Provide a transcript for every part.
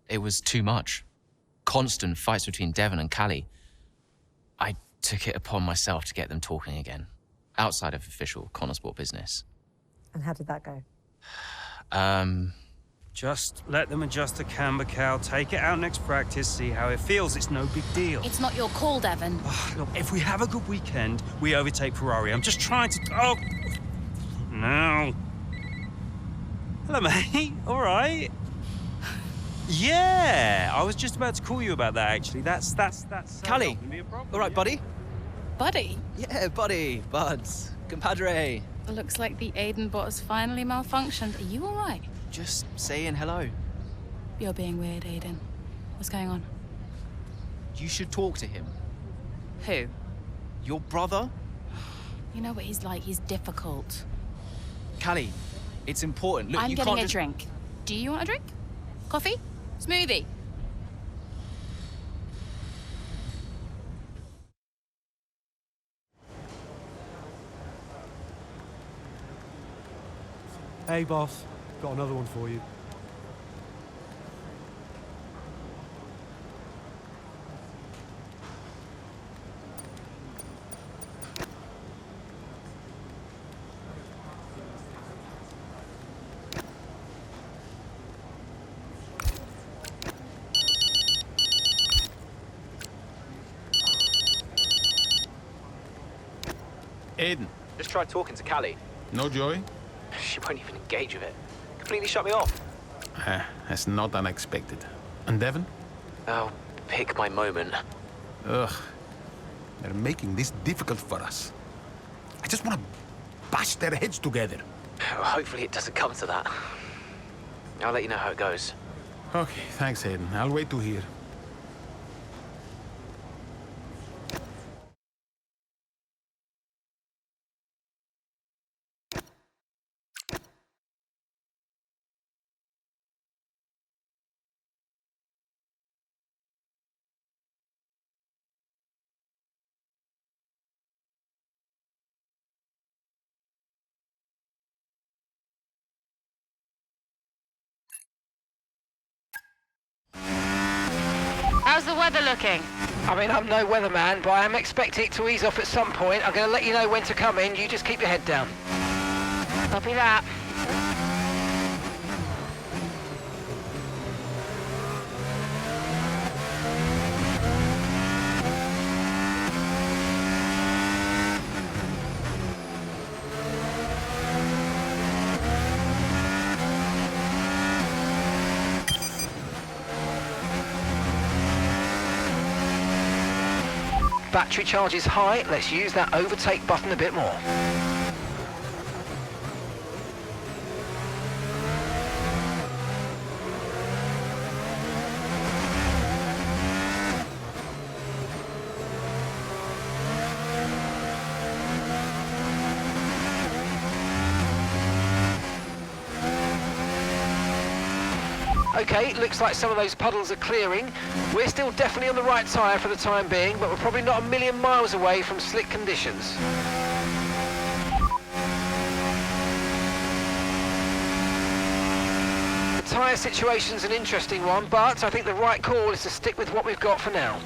It was too much. Constant fights between Devon and Callie. I took it upon myself to get them talking again, outside of official Connorsport business. And how did that go? Just let them adjust the camber cow, take it out next practice, see how it feels. It's no big deal. It's not your call, Devon. Look, if we have a good weekend, we overtake Ferrari. I'm just trying to... Oh! No. Hello, mate. All right. Yeah, I was just about to call you about that, actually. That's Callie, all right, buddy? Buddy? Yeah, buddy, buds, compadre. Looks like the Aiden bot has finally malfunctioned. Are you all right? Just saying hello. You're being weird, Aiden. What's going on? You should talk to him. Who? Your brother? You know what he's like. He's difficult. Callie, it's important. Look, I'm you getting can't a drink. Do you want a drink? Coffee? Smoothie? Hey, boss. Got another one for you. Aiden. Just tried talking to Callie. No joy? She won't even engage with it. Completely shut me off. That's not unexpected. And Devon? Oh, pick my moment. Ugh. They're making this difficult for us. I just want to bash their heads together. Hopefully it doesn't come to that. I'll let you know how it goes. Okay, thanks, Aiden. I'll wait to hear. How's the weather looking? I mean, I'm no weatherman, but I am expecting it to ease off at some point. I'm going to let you know when to come in. You just keep your head down. Copy that. Battery charge is high. Let's use that overtake button a bit more. Okay, looks like some of those puddles are clearing. We're still definitely on the right tyre for the time being, but we're probably not a million miles away from slick conditions. The tyre situation's an interesting one, but I think the right call is to stick with what we've got for now.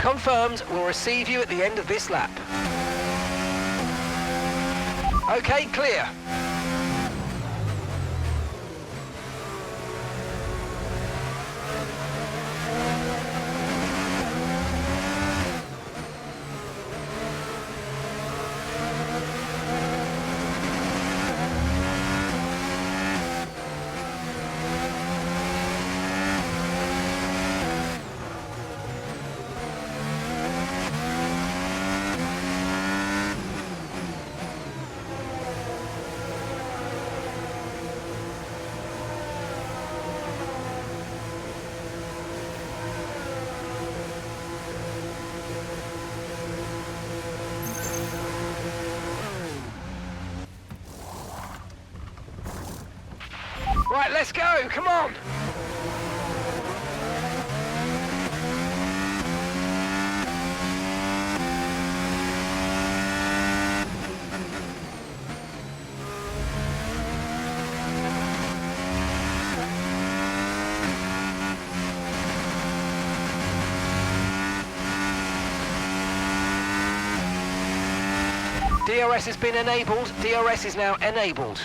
Confirmed, we'll receive you at the end of this lap. Okay, clear. Right, let's go, come on! DRS has been enabled. DRS is now enabled.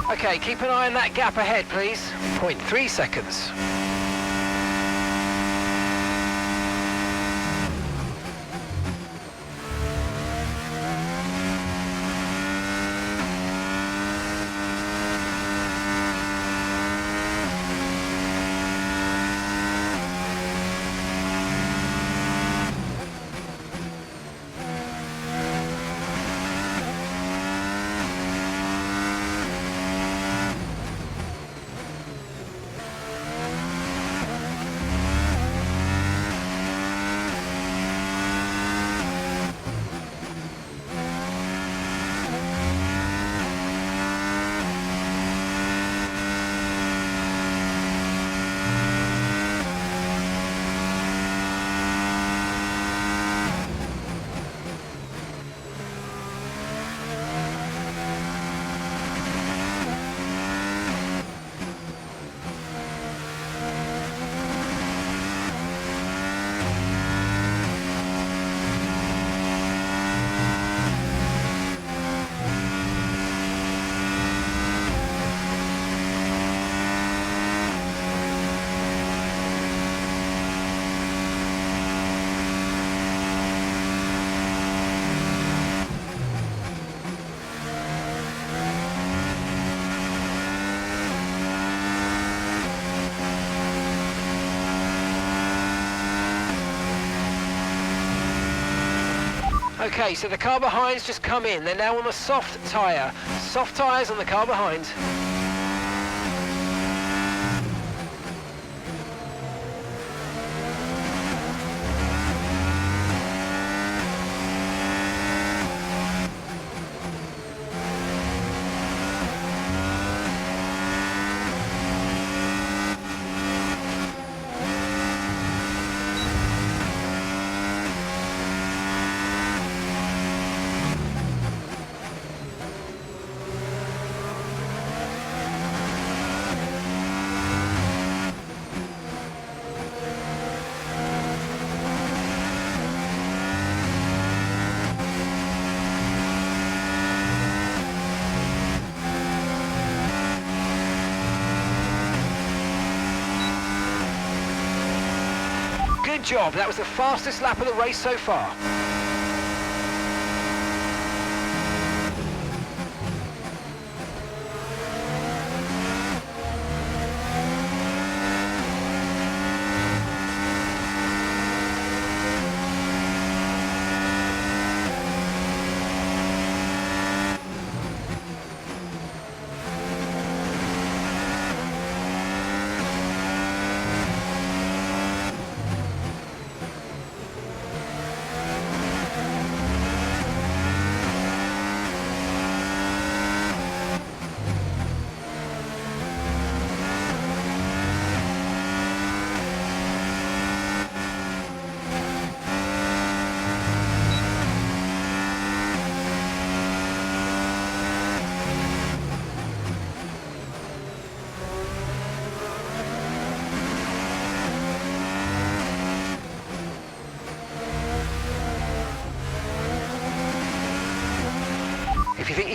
Okay, keep an eye on that gap ahead, please. 0.3 seconds. Okay, so the car behind's just come in. They're now on the soft tyre. Soft tyres on the car behind. Good job, that was the fastest lap of the race so far.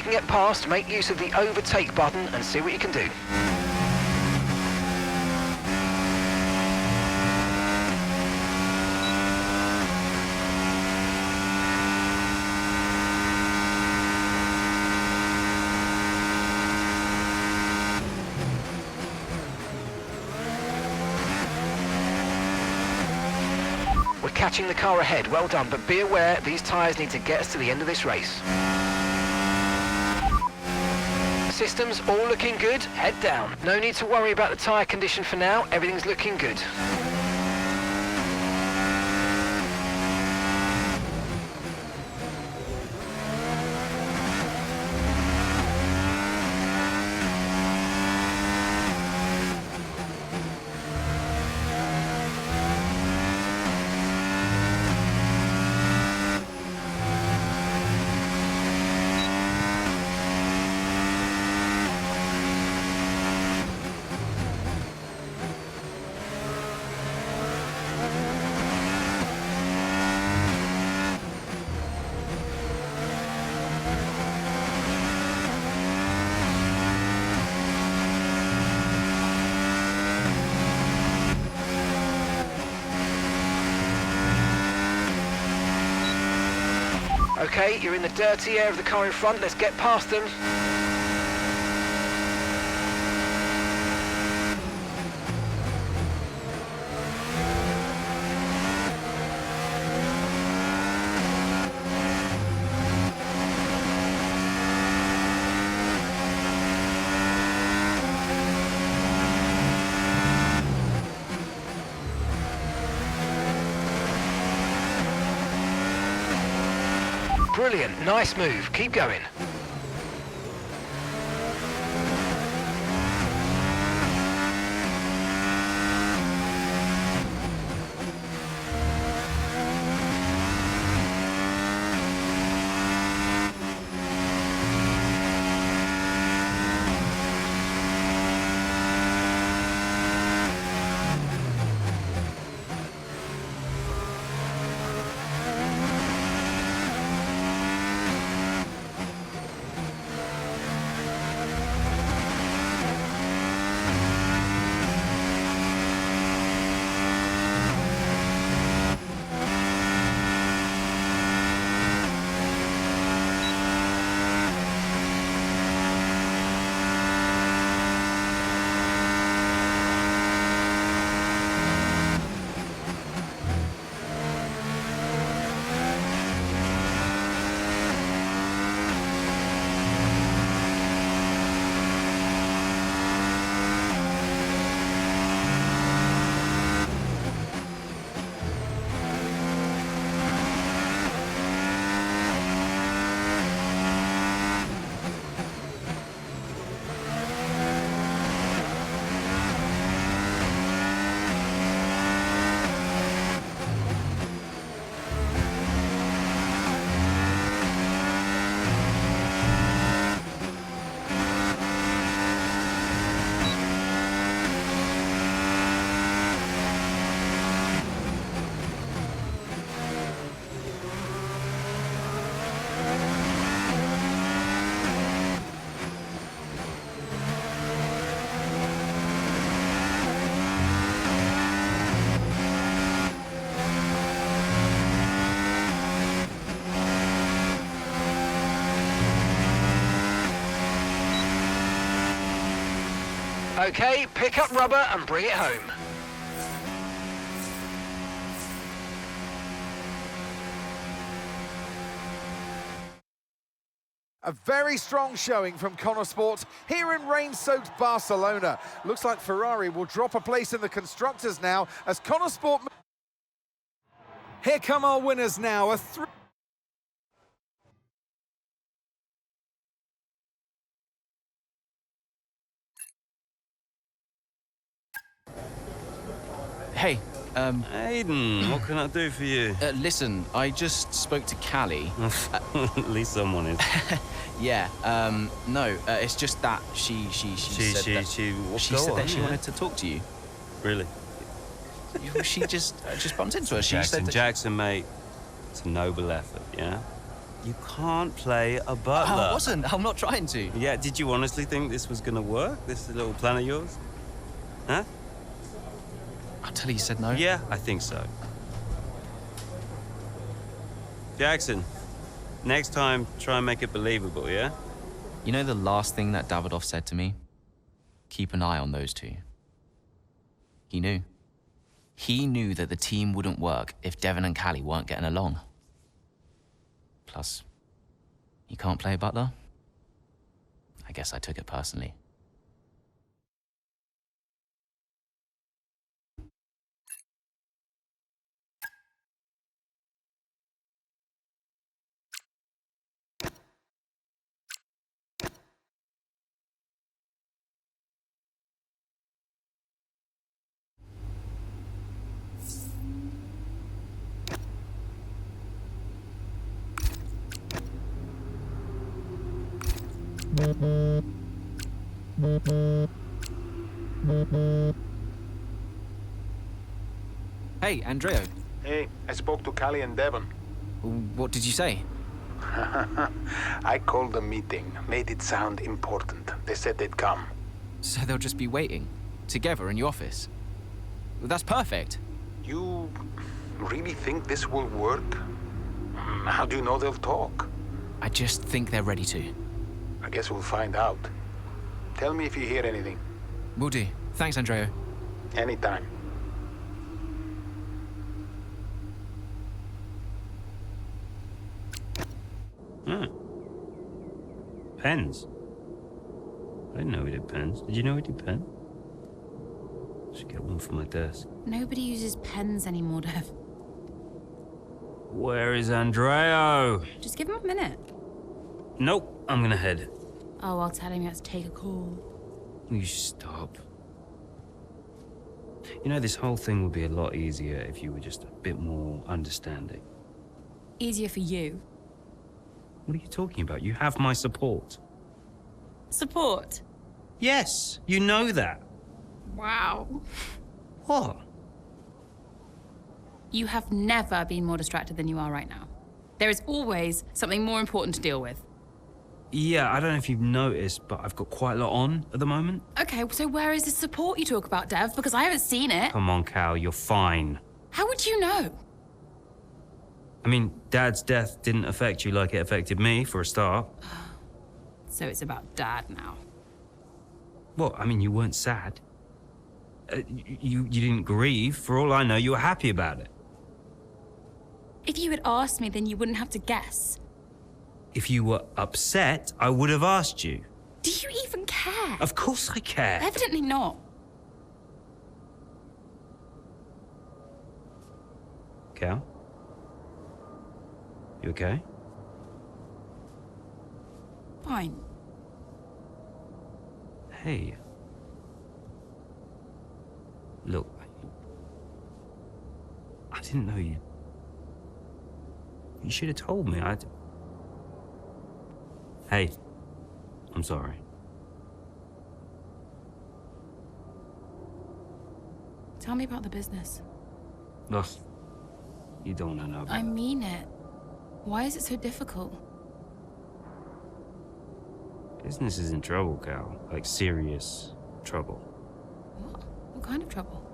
you can get past, make use of the overtake button and see what you can do. We're catching the car ahead, well done, but be aware these tyres need to get us to the end of this race. Systems all looking good, head down. No need to worry about the tyre condition for now, everything's looking good. Okay, you're in the dirty air of the car in front, let's get past them. Brilliant, nice move, keep going. Okay, pick up rubber and bring it home. A very strong showing from Connor Sport here in rain-soaked Barcelona. Looks like Ferrari will drop a place in the constructors now as Connor Sport... Here come our winners now. Hey, Aiden, what can I do for you? listen, I just spoke to Callie. At least someone is. Yeah, no, it's just that she said that she wanted to talk to you. Really? She just bumped into her. She Jackson, said that Jackson, mate, it's a noble effort, yeah? You can't play a butler. I wasn't. I'm not trying to. Yeah, did you honestly think this was gonna work? This little plan of yours? Huh? Until he said no. Yeah, I think so. Jackson, next time, try and make it believable, yeah? You know the last thing that Davidoff said to me? Keep an eye on those two. He knew. He knew that the team wouldn't work if Devon and Callie weren't getting along. Plus, you can't play butler? I guess I took it personally. Hey, Andreo. Hey, I spoke to Callie and Devon. What did you say? I called the meeting, made it sound important. They said they'd come. So they'll just be waiting, together in your office? That's perfect. You really think this will work? How do you know they'll talk? I just think they're ready to. I guess we'll find out. Tell me if you hear anything. Will do. Thanks, Andreo. Anytime. Hmm. Pens. I didn't know we did pens. Did you know we did pens? Should get one for my desk. Nobody uses pens anymore, Dev. Where is Andreo? Just give him a minute. Nope, I'm gonna head. Oh, I'll tell him he has to take a call. You stop. You know, this whole thing would be a lot easier if you were just a bit more understanding. Easier for you. What are you talking about? You have my support. Support? Yes, you know that. Wow. What? You have never been more distracted than you are right now. There is always something more important to deal with. Yeah, I don't know if you've noticed, but I've got quite a lot on at the moment. Okay, so where is the support you talk about, Dev? Because I haven't seen it. Come on, Cal, you're fine. How would you know? I mean, Dad's death didn't affect you like it affected me, for a start. So it's about Dad now. Well, I mean, you weren't sad. You didn't grieve. For all I know, you were happy about it. If you had asked me, then you wouldn't have to guess. If you were upset, I would have asked you. Do you even care? Of course I care. Evidently not. Cal? You okay? Fine. Hey. Look, I didn't know you. You should have told me. Hey, I'm sorry. Tell me about the business. Ugh, you don't want to know about I mean it. Why is it so difficult? Business is in trouble, Cal. Like, serious trouble. What? What kind of trouble?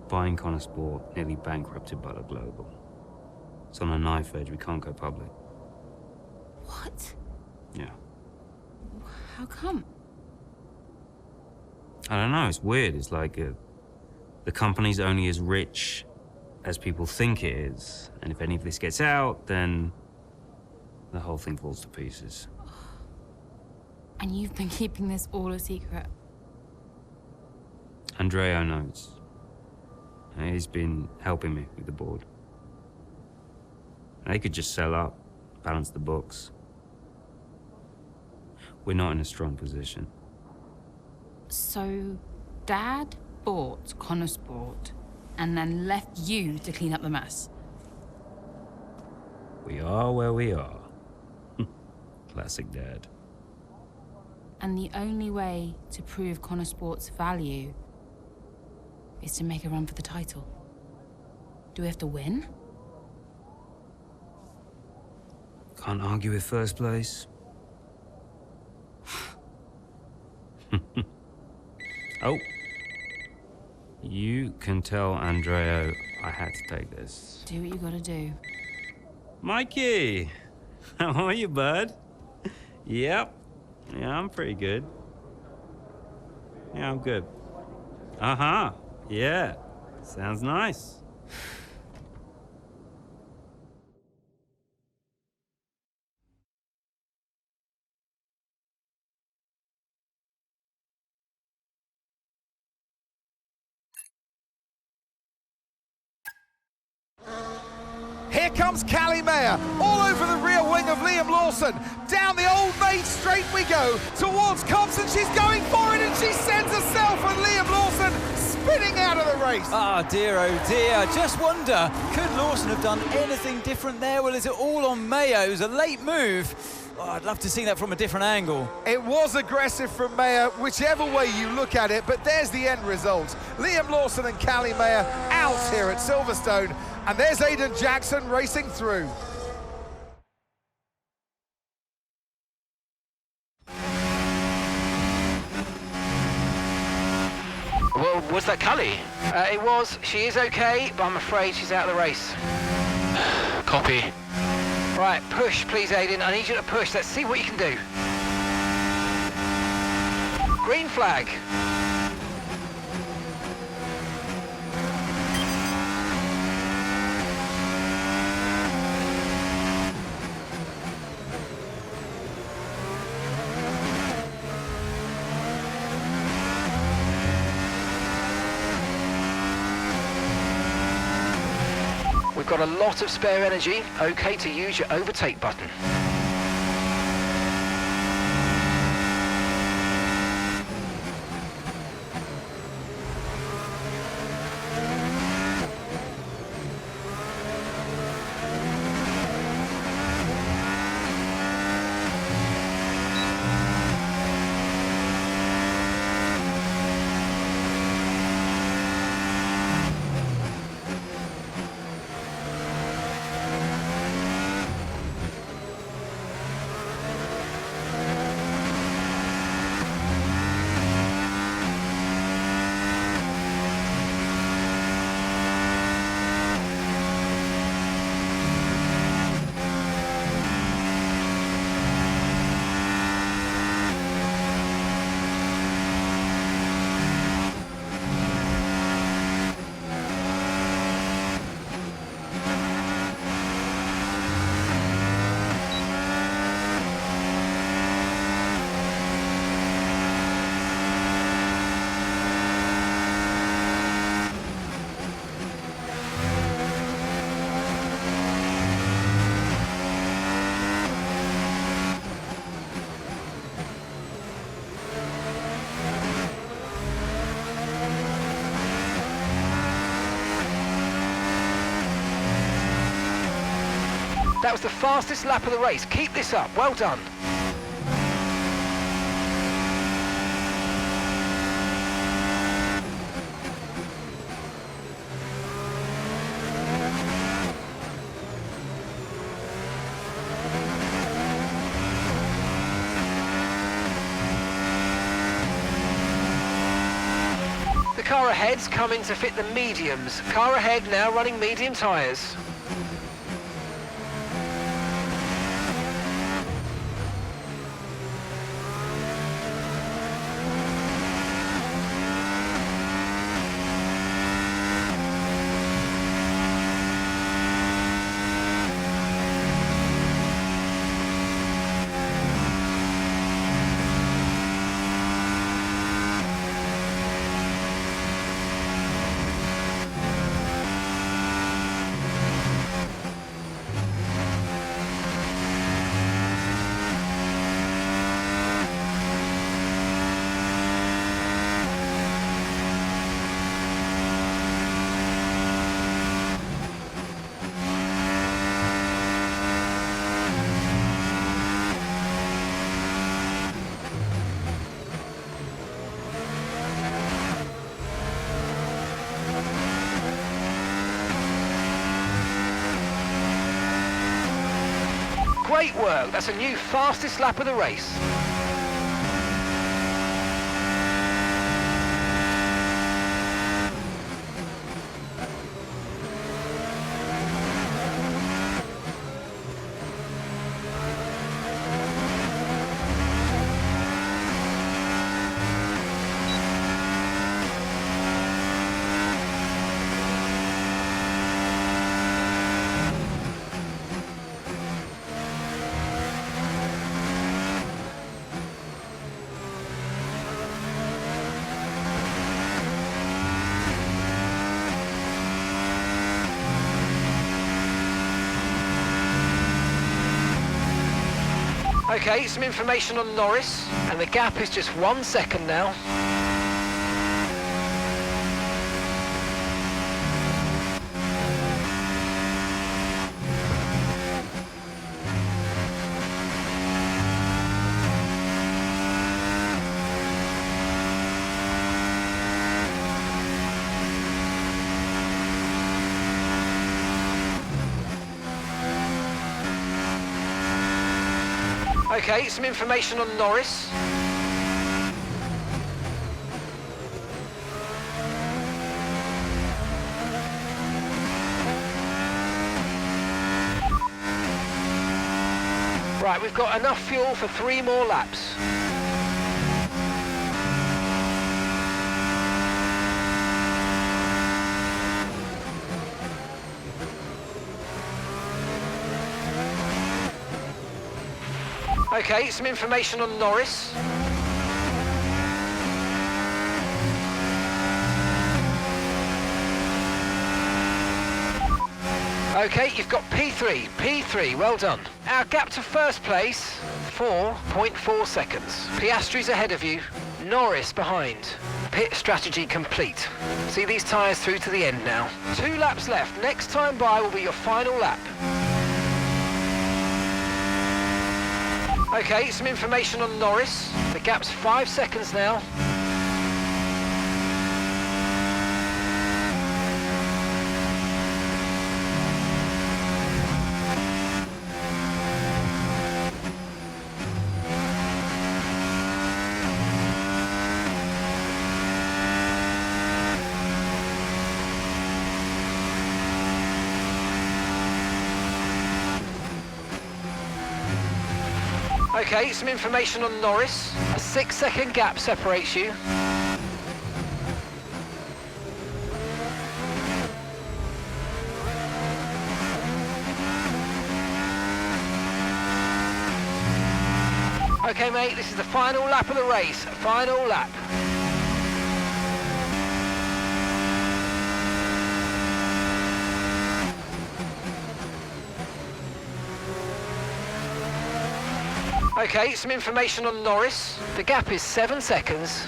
Buying Connor Sport nearly bankrupted Butler Global. It's on a knife edge. We can't go public. What? Yeah. How come? I don't know. It's weird. It's like the company's only as rich as people think it is. And if any of this gets out, then the whole thing falls to pieces. And you've been keeping this all a secret? Andreo knows. He's been helping me with the board. They could just sell up, balance the books. We're not in a strong position. So, Dad bought Connor Sport and then left you to clean up the mess? We are where we are. Classic Dad. And the only way to prove Connor Sport's value is to make a run for the title. Do we have to win? Can't argue with first place. Oh. You can tell Andreo I had to take this. Do what you gotta do. Mikey! How are you, bud? Yep. Yeah, I'm pretty good. Yeah, I'm good. Uh-huh. Yeah. Sounds nice. Here comes Callie Mayer, all over the rear wing of Liam Lawson. Down the old main straight we go, towards Thompson. She's going for it, and she sends herself and Liam Lawson spinning out of the race. Ah, dear, oh dear. Just wonder, could Lawson have done anything different there? Well, is it all on Mayo's? A late move. Oh, I'd love to see that from a different angle. It was aggressive from Mayer, whichever way you look at it, but there's the end result. Liam Lawson and Callie Mayer out here at Silverstone, and there's Aidan Jackson racing through. Well, was that Callie? It was. She is okay, but I'm afraid she's out of the race. Copy. Right, push, please, Aidan. I need you to push. Let's see what you can do. Green flag. We've got a lot of spare energy. Okay to use your overtake button. That was the fastest lap of the race. Keep this up. Well done. The car ahead's coming to fit the mediums. Car ahead now running medium tyres. Great work. That's a new fastest lap of the race. Okay, some information on Norris, and the gap is just 1 second now. Okay, some information on Norris. Right, we've got enough fuel for 3 more laps. Okay, some information on Norris. Okay, you've got P3, well done. Our gap to first place, 4.4 seconds. Piastri's ahead of you, Norris behind. Pit strategy complete. See these tyres through to the end now. 2 laps left, next time by will be your final lap. Okay, some information on Norris. The gap's 5 seconds now. Okay, some information on Norris. A 6-second gap separates you. Okay, mate, this is the final lap of the race. Final lap. Okay, some information on Norris. The gap is 7 seconds.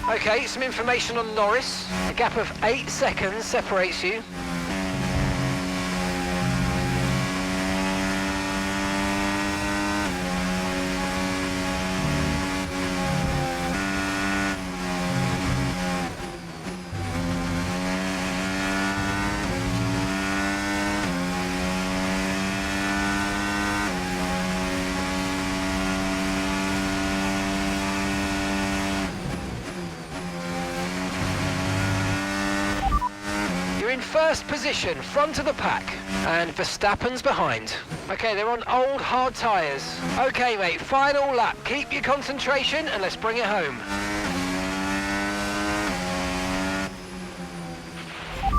Okay, some information on Norris. A gap of 8 seconds separates you. In first position, front of the pack, and Verstappen's behind. Okay, they're on old hard tyres. Okay, mate, final lap. Keep your concentration and let's bring it home.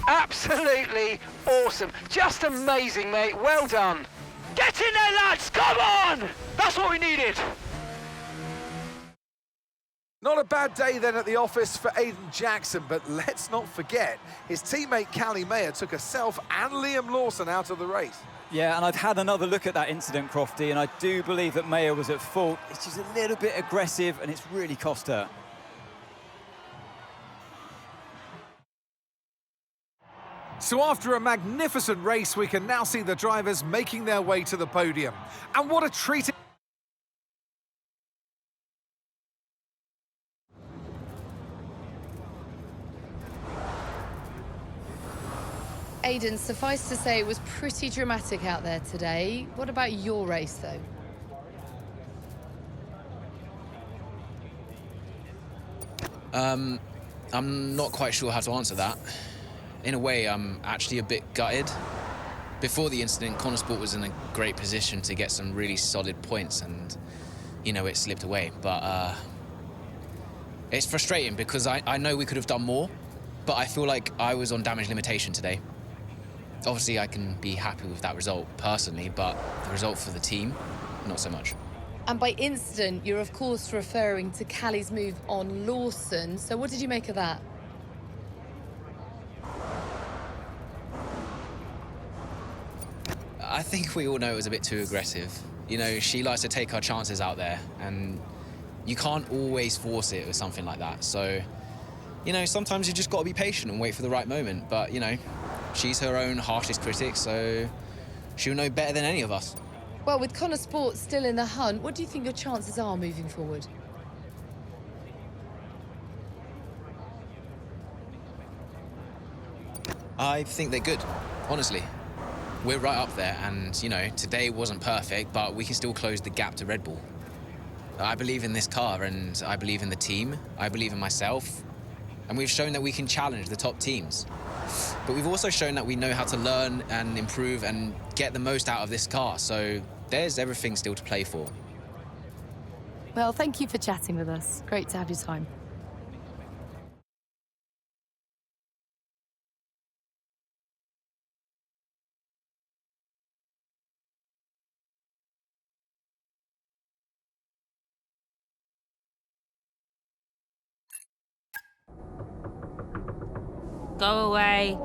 Absolutely awesome. Just amazing, mate. Well done. Get in there, lads. Come on. That's what we needed. Not a bad day then at the office for Aiden Jackson, but let's not forget his teammate Callie Mayer took herself and Liam Lawson out of the race. Yeah, and I've had another look at that incident, Crofty, and I do believe that Maya was at fault. It's just a little bit aggressive, and it's really cost her. So after a magnificent race, we can now see the drivers making their way to the podium. And what a treat! Aidan, suffice to say it was pretty dramatic out there today. What about your race, though? I'm not quite sure how to answer that. In a way, I'm actually a bit gutted. Before the incident, Connorsport was in a great position to get some really solid points and, you know, it slipped away. But it's frustrating because I know we could have done more, but I feel like I was on damage limitation today. Obviously, I can be happy with that result personally, but the result for the team, not so much. And by incident, you're of course referring to Callie's move on Lawson. So what did you make of that? I think we all know it was a bit too aggressive. You know, she likes to take her chances out there, and you can't always force it with something like that. So, you know, sometimes you just got to be patient and wait for the right moment. But, you know, she's her own harshest critic, so she'll know better than any of us. Well, with Connorsport still in the hunt, what do you think your chances are moving forward? I think they're good, honestly. We're right up there, and, you know, today wasn't perfect, but we can still close the gap to Red Bull. I believe in this car, and I believe in the team. I believe in myself. And we've shown that we can challenge the top teams. But we've also shown that we know how to learn and improve and get the most out of this car. So there's everything still to play for. Well, thank you for chatting with us. Great to have your time. Go away.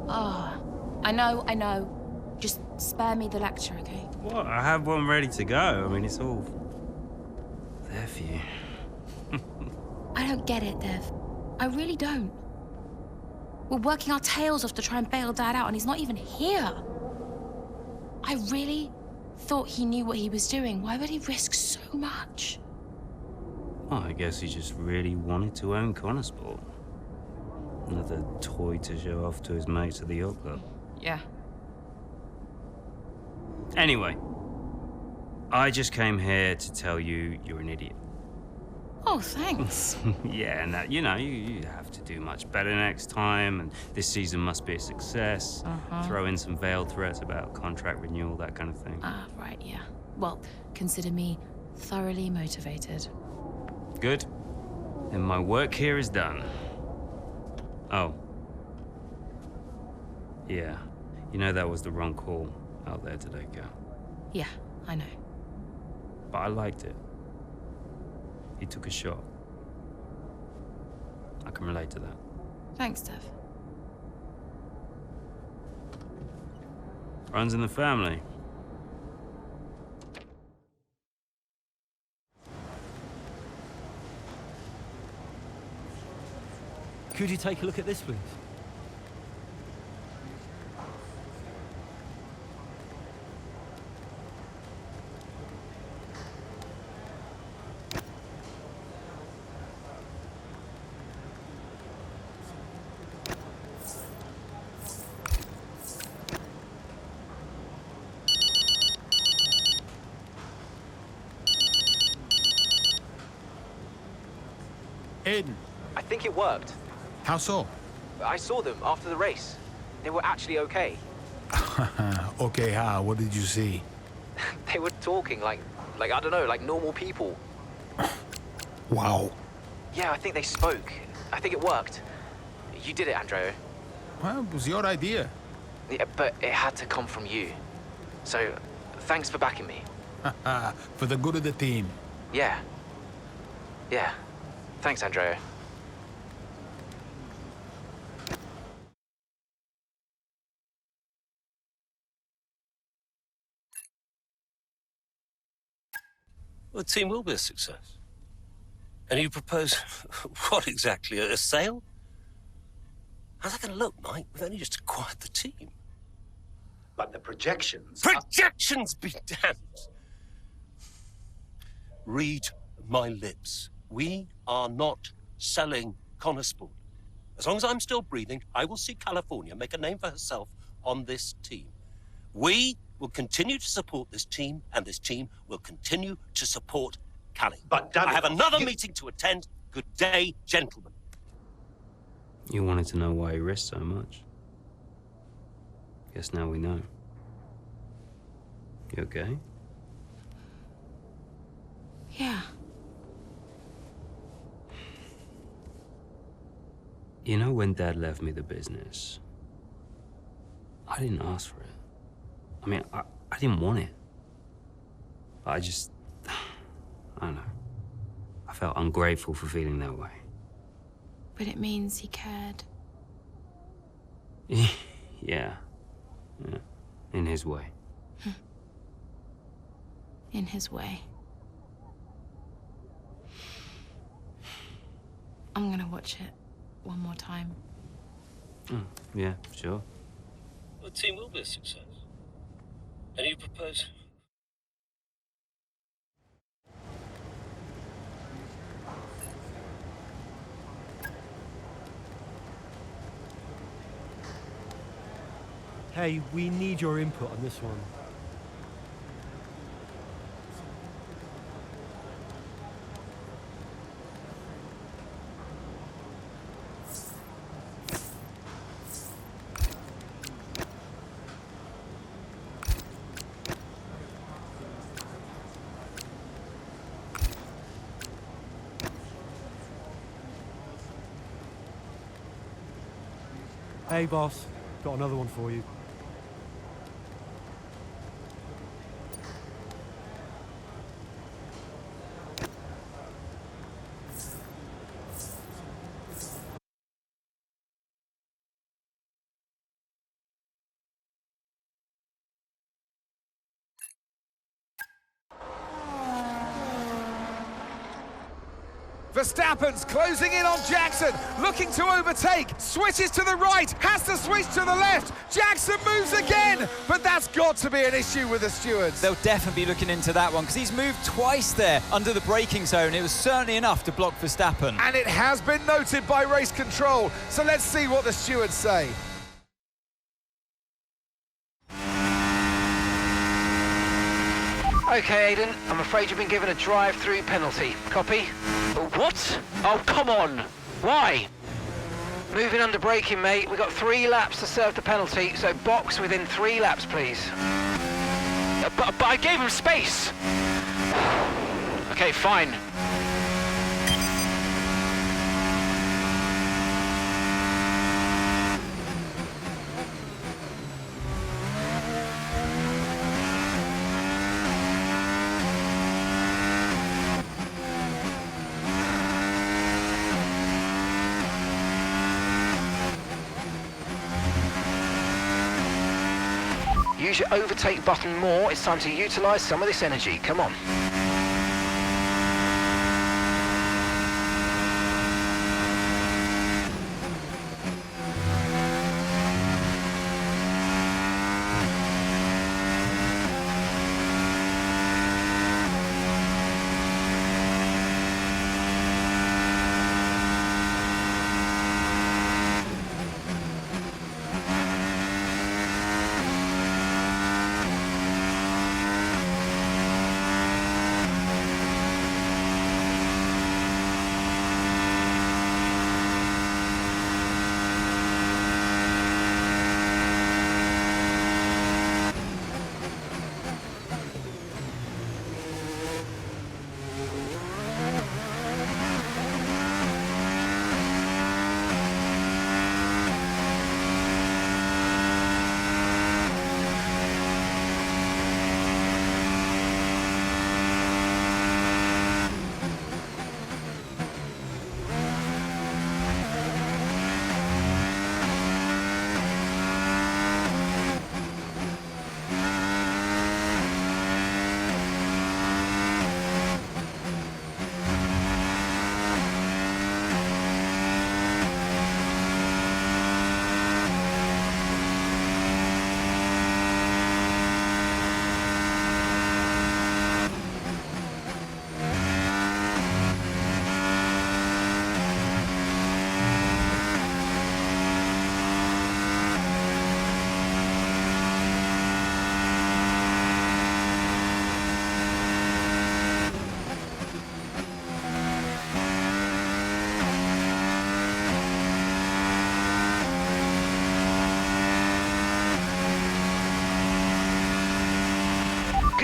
Oh, I know. Just spare me the lecture, okay? What? I have one ready to go. I mean, it's all there for you. I don't get it, Dev. I really don't. We're working our tails off to try and bail Dad out, and he's not even here. I really thought he knew what he was doing. Why would he risk so much? Well, I guess he just really wanted to own Connorsport. Another toy to show off to his mates at the yacht club. Yeah. Anyway, I just came here to tell you you're an idiot. Oh, thanks. Yeah, and that, you know, you have to do much better next time, and this season must be a success. Throw in some veiled threats about contract renewal, that kind of thing. Right, yeah. Well, consider me thoroughly motivated. Good. And my work here is done. Oh. Yeah. You know that was the wrong call out there today, Kat. Yeah, I know. But I liked it. You took a shot. I can relate to that. Thanks, Dev. Runs in the family. Could you take a look at this, please? Aiden, I think it worked. how so? I saw them after the race. They were actually okay. Okay, how? What did you see? They were talking like, I don't know, like normal people. Wow. Yeah, I think they spoke. I think it worked. You did it, Andrea. Well, it was your idea. Yeah, but it had to come from you. So, thanks for backing me. For the good of the team. Yeah. Yeah. Thanks, Andrea. Well, the team will be a success. And you propose what exactly? A sale? How's that going to look, Mike? We've only just acquired the team. But the projections... Projections be damned! Read my lips. We are not selling Connorsport. As long as I'm still breathing, I will see California make a name for herself on this team. We will continue to support this team, and this team will continue to support Callie. But David, I have another meeting to attend. Good day, gentlemen. You wanted to know why he risked so much. Guess now we know. You okay? Yeah. You know, when Dad left me the business, I didn't ask for it. I mean, I didn't want it. I just... I don't know. I felt ungrateful for feeling that way. But it means he cared. Yeah. In his way. In his way. I'm gonna watch it one more time. Yeah, sure. The team will be a success. And you propose... Hey, we need your input on this one. Hey, boss. Got another one for you. Verstappen's closing in on Jackson, looking to overtake, switches to the right, has to switch to the left, Jackson moves again, but that's got to be an issue with the stewards. They'll definitely be looking into that one, because he's moved twice there under the braking zone. It was certainly enough to block Verstappen. And it has been noted by race control, so let's see what the stewards say. Okay, Aiden, I'm afraid you've been given a drive-through penalty. Copy? What? Oh, come on. Why? Moving under braking, mate. We've got 3 laps to serve the penalty, so box within 3 laps, please. But I gave him space. Okay, fine. Use your overtake button more. It's time to utilize some of this energy. Come on.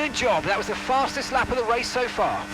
Good job. That was the fastest lap of the race so far.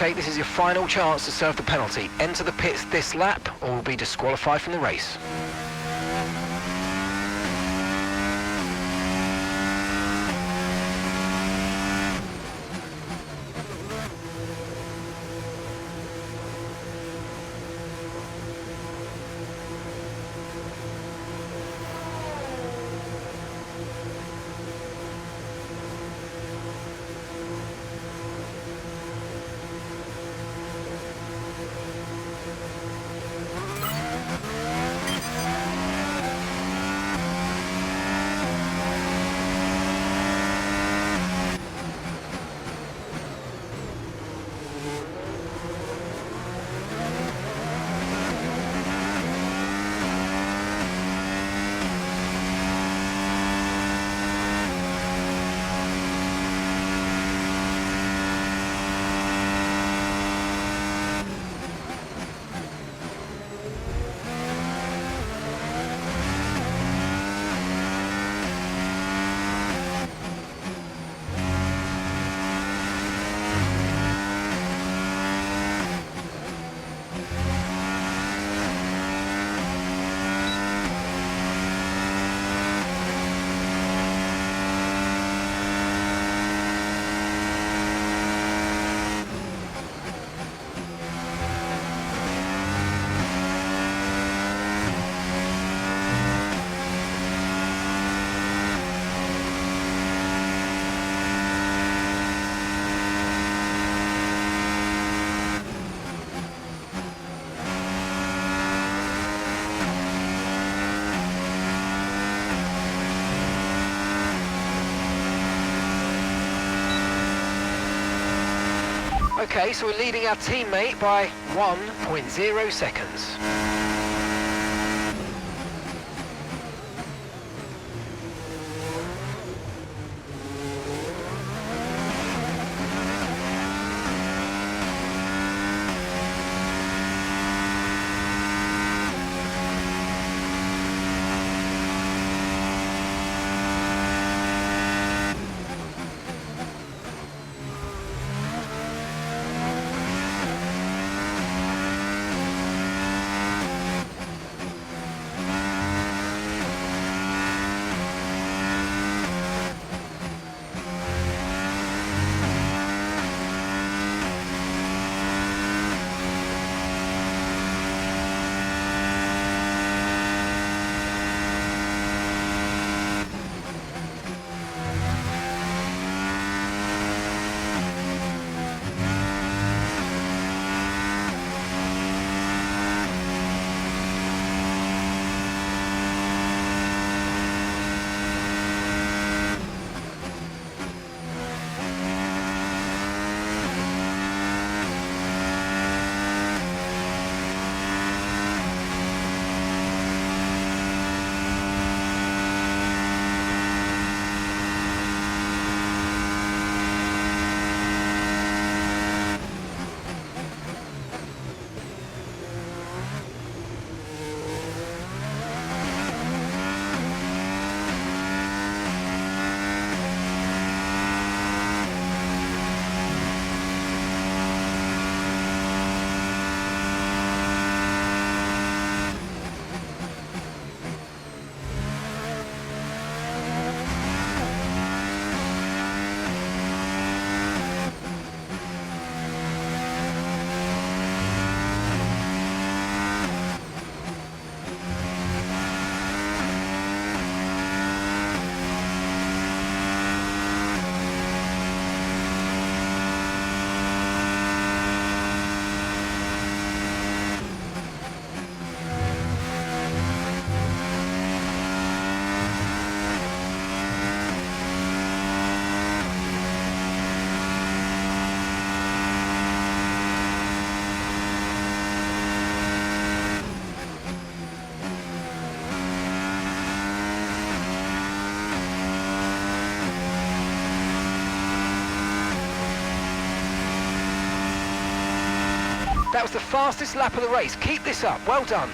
Okay, this is your final chance to serve the penalty. Enter the pits this lap or will be disqualified from the race. Okay, so we're leading our teammate by 1.0 seconds. That was the fastest lap of the race. Keep this up. Well done.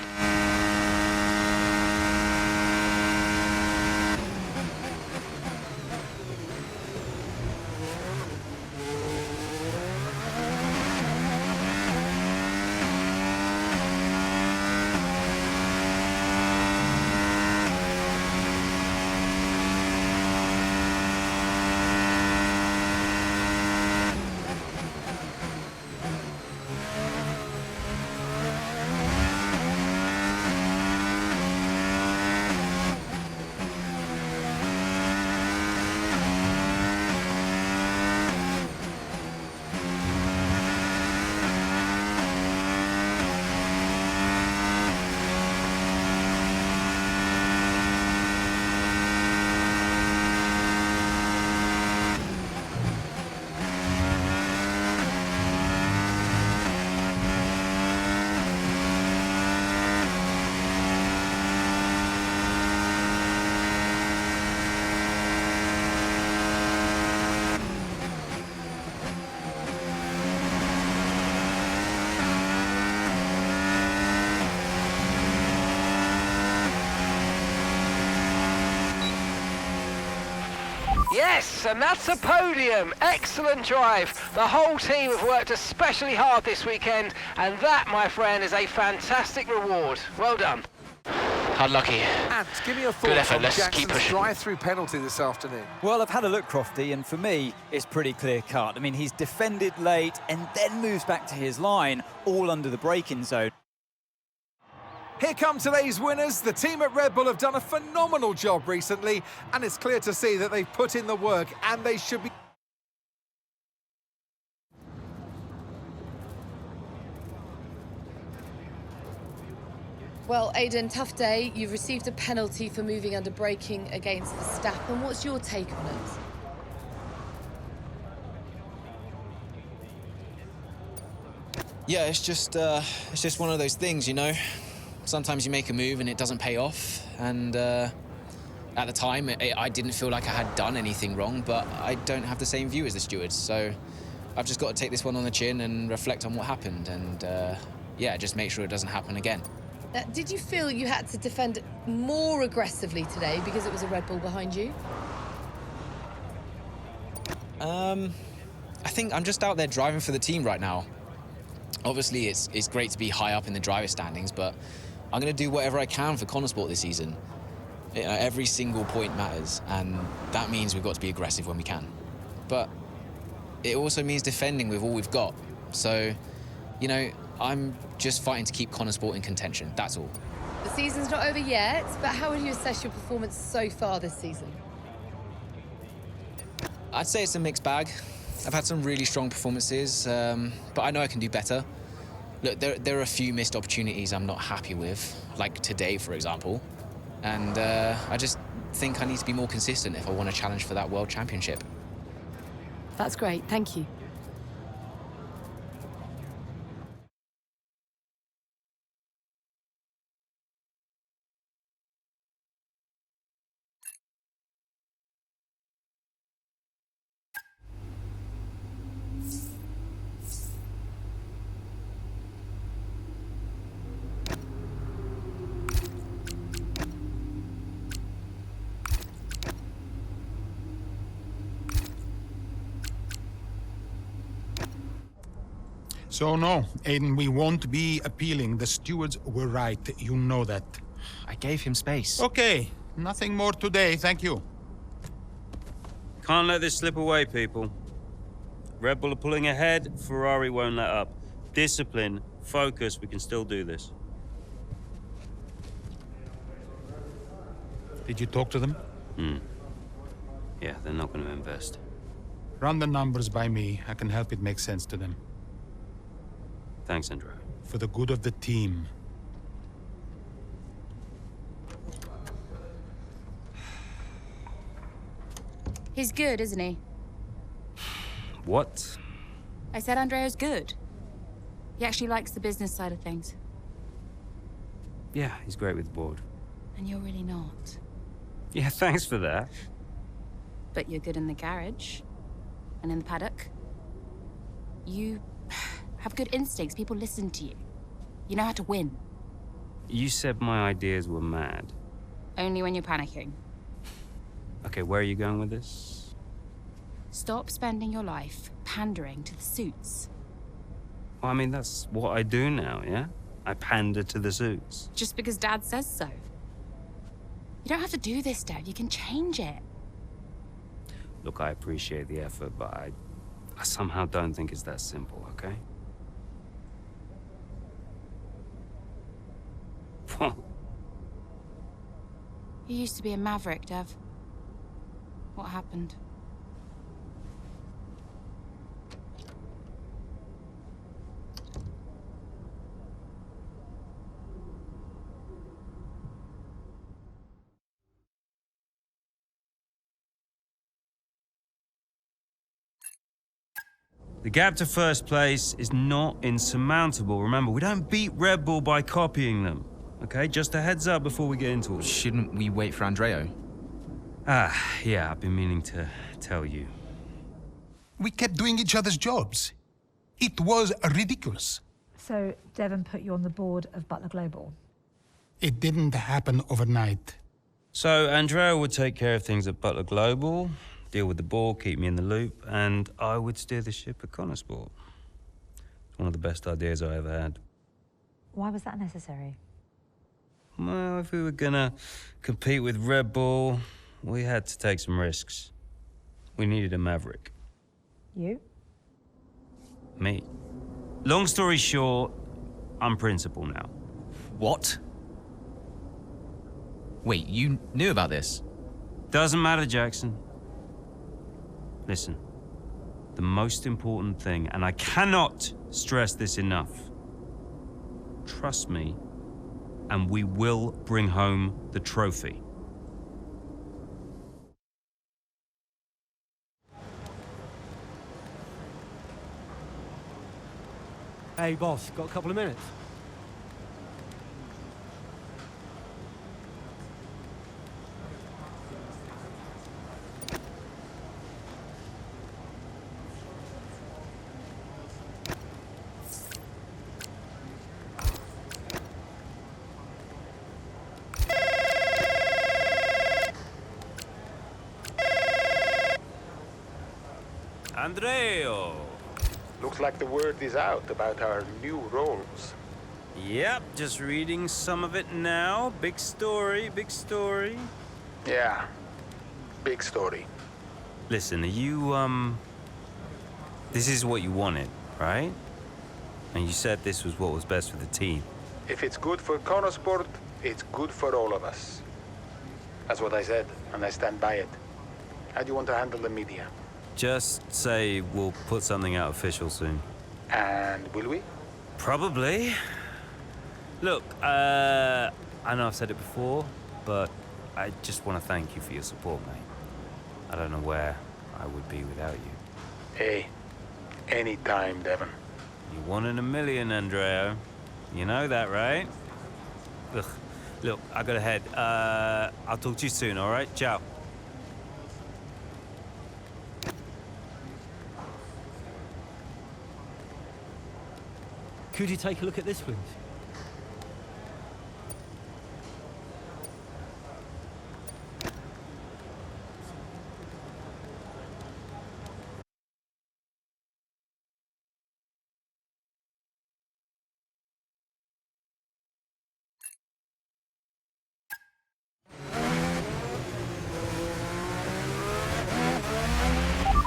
Yes, and that's a podium. Excellent drive. The whole team have worked especially hard this weekend, and that, my friend, is a fantastic reward. Well done. Unlucky. And give me your Good thoughts effort, on let's keep Jackson's pushing. drive-through penalty this afternoon. Well, I've had a look, Crofty, and for me, it's pretty clear-cut. I mean, he's defended late and then moves back to his line, all under the braking zone. Here come today's winners. The team at Red Bull have done a phenomenal job recently, and it's clear to see that they've put in the work, and they should be... Well, Aidan, tough day. You've received a penalty for moving under braking against Verstappen. What's your take on it? Yeah, it's just one of those things, you know. Sometimes you make a move and it doesn't pay off, and at the time I didn't feel like I had done anything wrong, but I don't have the same view as the stewards, so I've just got to take this one on the chin and reflect on what happened, and yeah, just make sure it doesn't happen again. Did you feel you had to defend more aggressively today because it was a Red Bull behind you? I think I'm just out there driving for the team right now. Obviously, it's great to be high up in the driver standings, but I'm going to do whatever I can for Connosport this season. You know, every single point matters, and that means we've got to be aggressive when we can. But it also means defending with all we've got. So, you know, I'm just fighting to keep Connosport in contention, that's all. The season's not over yet, but how would you assess your performance so far this season? I'd say it's a mixed bag. I've had some really strong performances, but I know I can do better. Look, there are a few missed opportunities I'm not happy with, like today, for example. And I just think I need to be more consistent if I want to challenge for that World Championship. That's great, thank you. So no, Aiden, we won't be appealing. The stewards were right. You know that. I gave him space. Okay, nothing more today, thank you. Can't let this slip away, people. Red Bull are pulling ahead, Ferrari won't let up. Discipline, focus, we can still do this. Did you talk to them? Yeah, they're not going to invest. Run the numbers by me. I can help it make sense to them. Thanks, Andrew. For the good of the team. He's good, isn't he? What? I said Andrea's good. He actually likes the business side of things. Yeah, he's great with the board. And you're really not. Yeah, thanks for that. But you're good in the garage. And in the paddock. You have good instincts. People listen to you. You know how to win. You said my ideas were mad. Only when you're panicking. Okay, where are you going with this? Stop spending your life pandering to the suits. Well, I mean, that's what I do now, yeah? I pander to the suits. Just because Dad says so. You don't have to do this, Dad. You can change it. Look, I appreciate the effort, but I somehow don't think it's that simple, okay? You used to be a maverick, Dev. What happened? The gap to first place is not insurmountable. Remember, we don't beat Red Bull by copying them. Okay, just a heads up before we get into it. Shouldn't we wait for Andreo? Yeah, I've been meaning to tell you. We kept doing each other's jobs. It was ridiculous. So Devon put you on the board of Butler Global? It didn't happen overnight. So Andreo would take care of things at Butler Global, deal with the board, keep me in the loop, and I would steer the ship at Connorsport. It's one of the best ideas I ever had. Why was that necessary? Well, if we were gonna compete with Red Bull, we had to take some risks. We needed a maverick. You? Me. Long story short, I'm principal now. What? Wait, you knew about this? Doesn't matter, Jackson. Listen, the most important thing, and I cannot stress this enough, trust me, and we will bring home the trophy. Hey, boss, got a couple of minutes? Andreo! Looks like the word is out about our new roles. Yep, just reading some of it now. Big story, big story. Yeah, big story. Listen, are you, this is what you wanted, right? And you said this was what was best for the team. If it's good for Connorsport, it's good for all of us. That's what I said, and I stand by it. How do you want to handle the media? Just say we'll put something out official soon. And will we? Probably. Look, I know I've said it before, but I just want to thank you for your support, mate. I don't know where I would be without you. Hey, anytime, Devon. You're one in a million, Andreo. You know that, right? Ugh. Look, I gotta head. I'll talk to you soon, all right? Ciao. Could you take a look at this, please?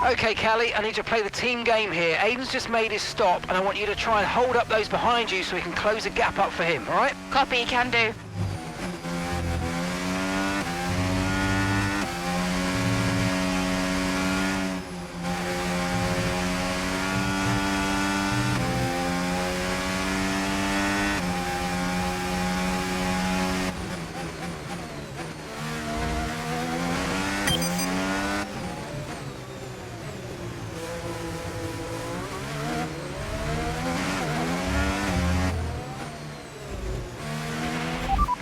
Okay, Callie, I need to play the team game here. Aiden's just made his stop, and I want you to try and hold up those behind you so we can close the gap up for him, all right? Copy, can do.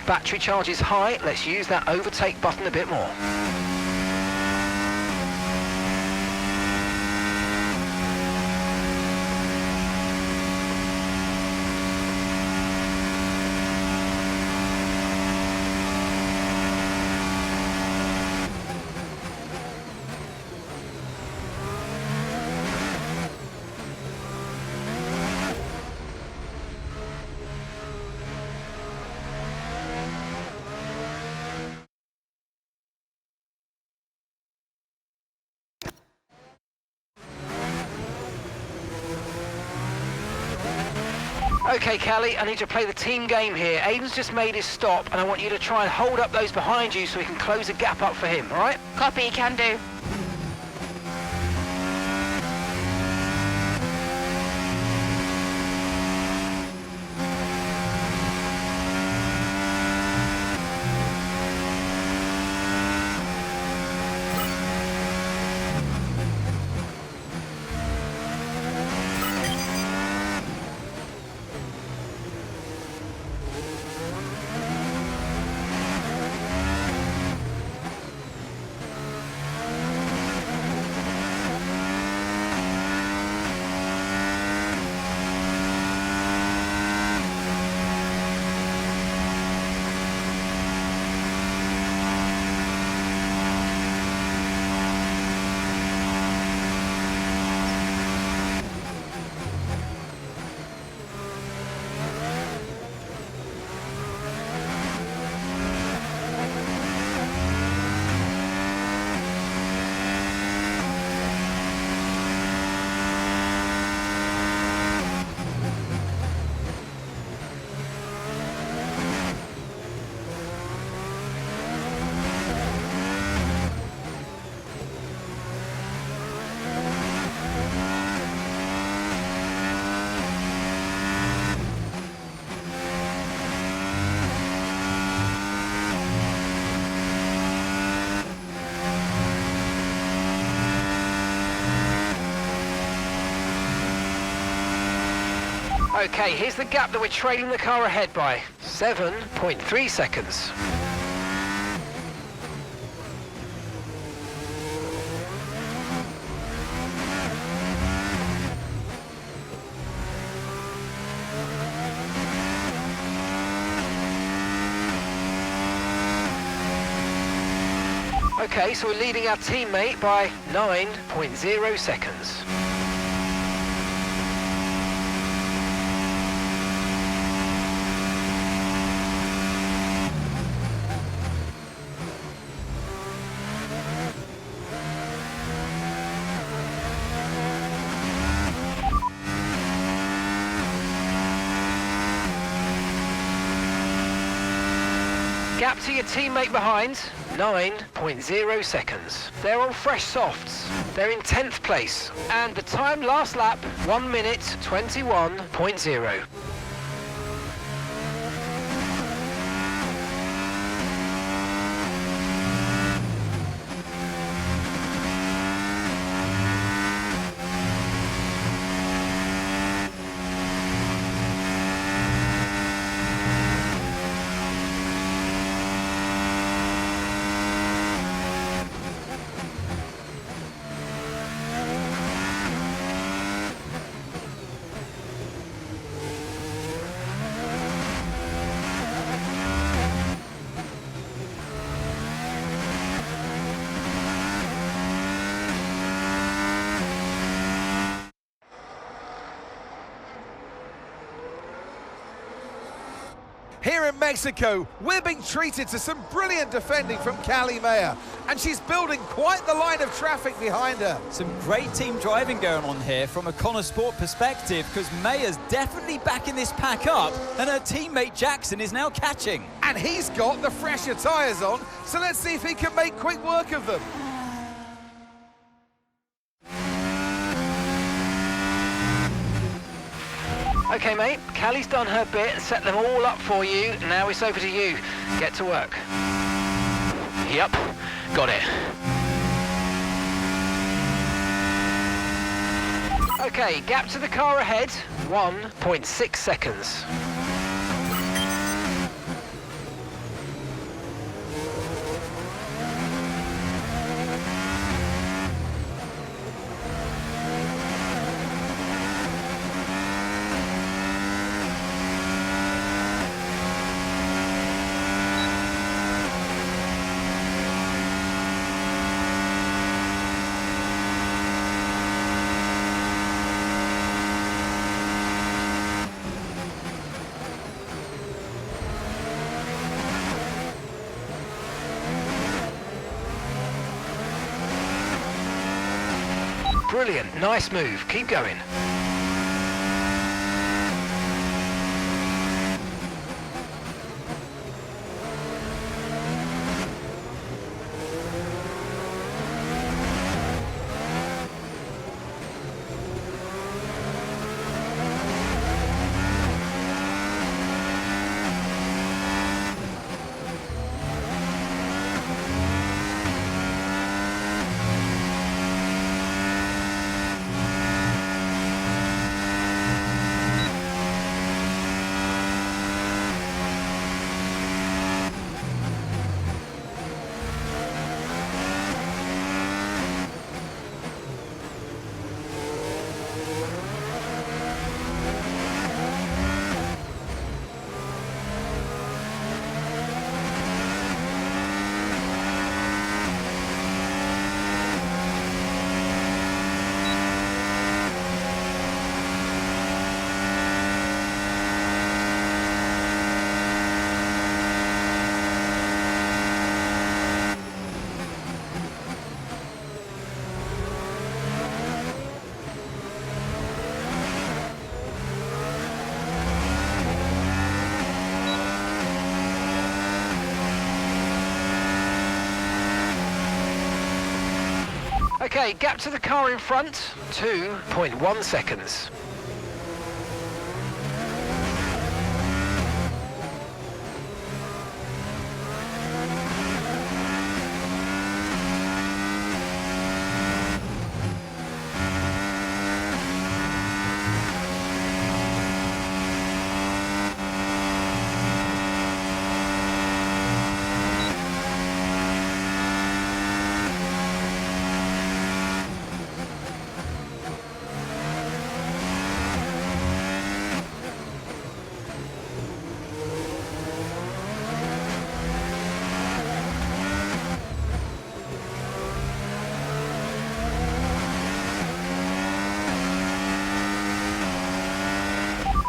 Battery charge is high. Let's use that overtake button a bit more. Okay, Callie, I need to play the team game here. Aiden's just made his stop, and I want you to try and hold up those behind you so we can close the gap up for him, all right? Copy, can do. Okay, here's the gap that we're trailing the car ahead by. 7.3 seconds. Okay, so we're leading our teammate by 9.0 seconds. Gap to your teammate behind, 9.0 seconds. They're on fresh softs. They're in 10th place. And the time last lap, 1 minute 21.0. Here in Mexico, we're being treated to some brilliant defending from Callie Mayer, and she's building quite the line of traffic behind her. Some great team driving going on here from a Connor Sport perspective, because Mayer's definitely backing this pack up, and her teammate Jackson is now catching. And he's got the fresher tyres on, so let's see if he can make quick work of them. Okay, mate, Callie's done her bit and set them all up for you. Now it's over to you. Get to work. Yep, got it. Okay, gap to the car ahead, 1.6 seconds. Brilliant, nice move, keep going. Okay, gap to the car in front, 2.1 seconds.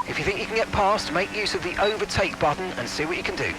If you think you can get past, make use of the overtake button and see what you can do.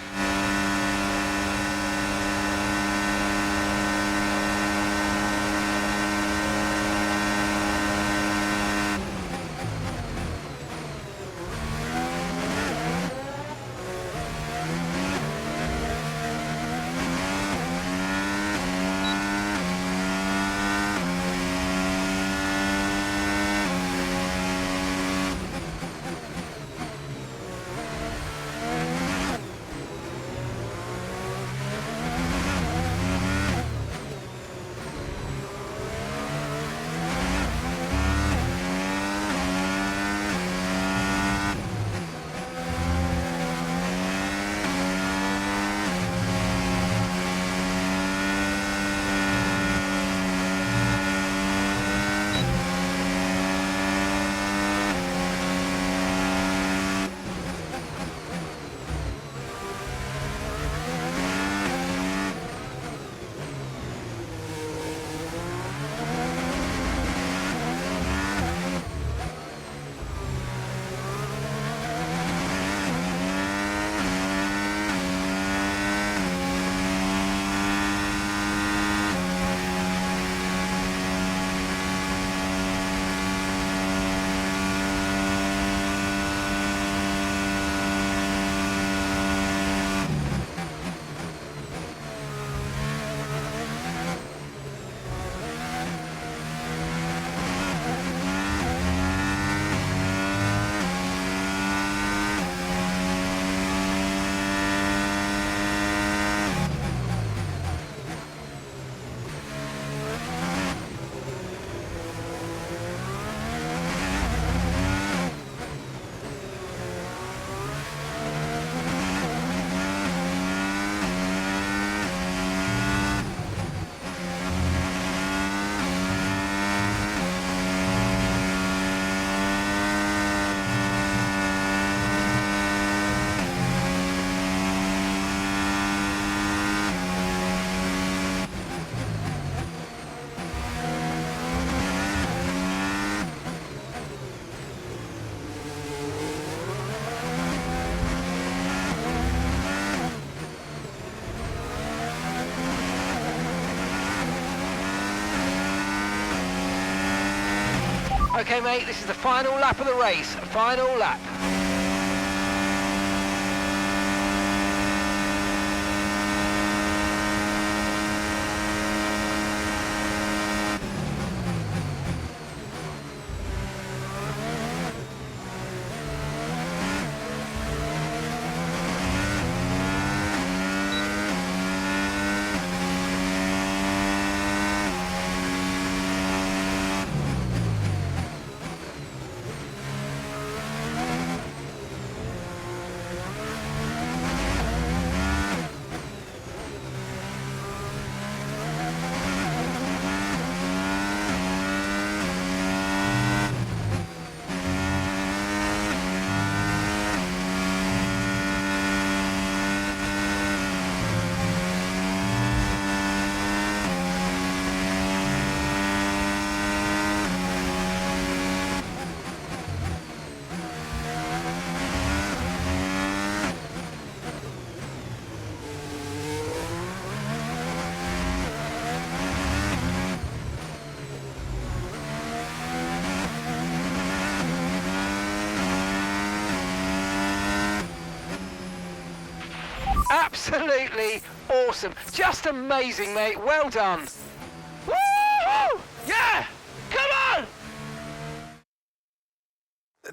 Okay, mate, this is the final lap of the race. Final lap. Absolutely awesome. Just amazing, mate. Well done. Woo!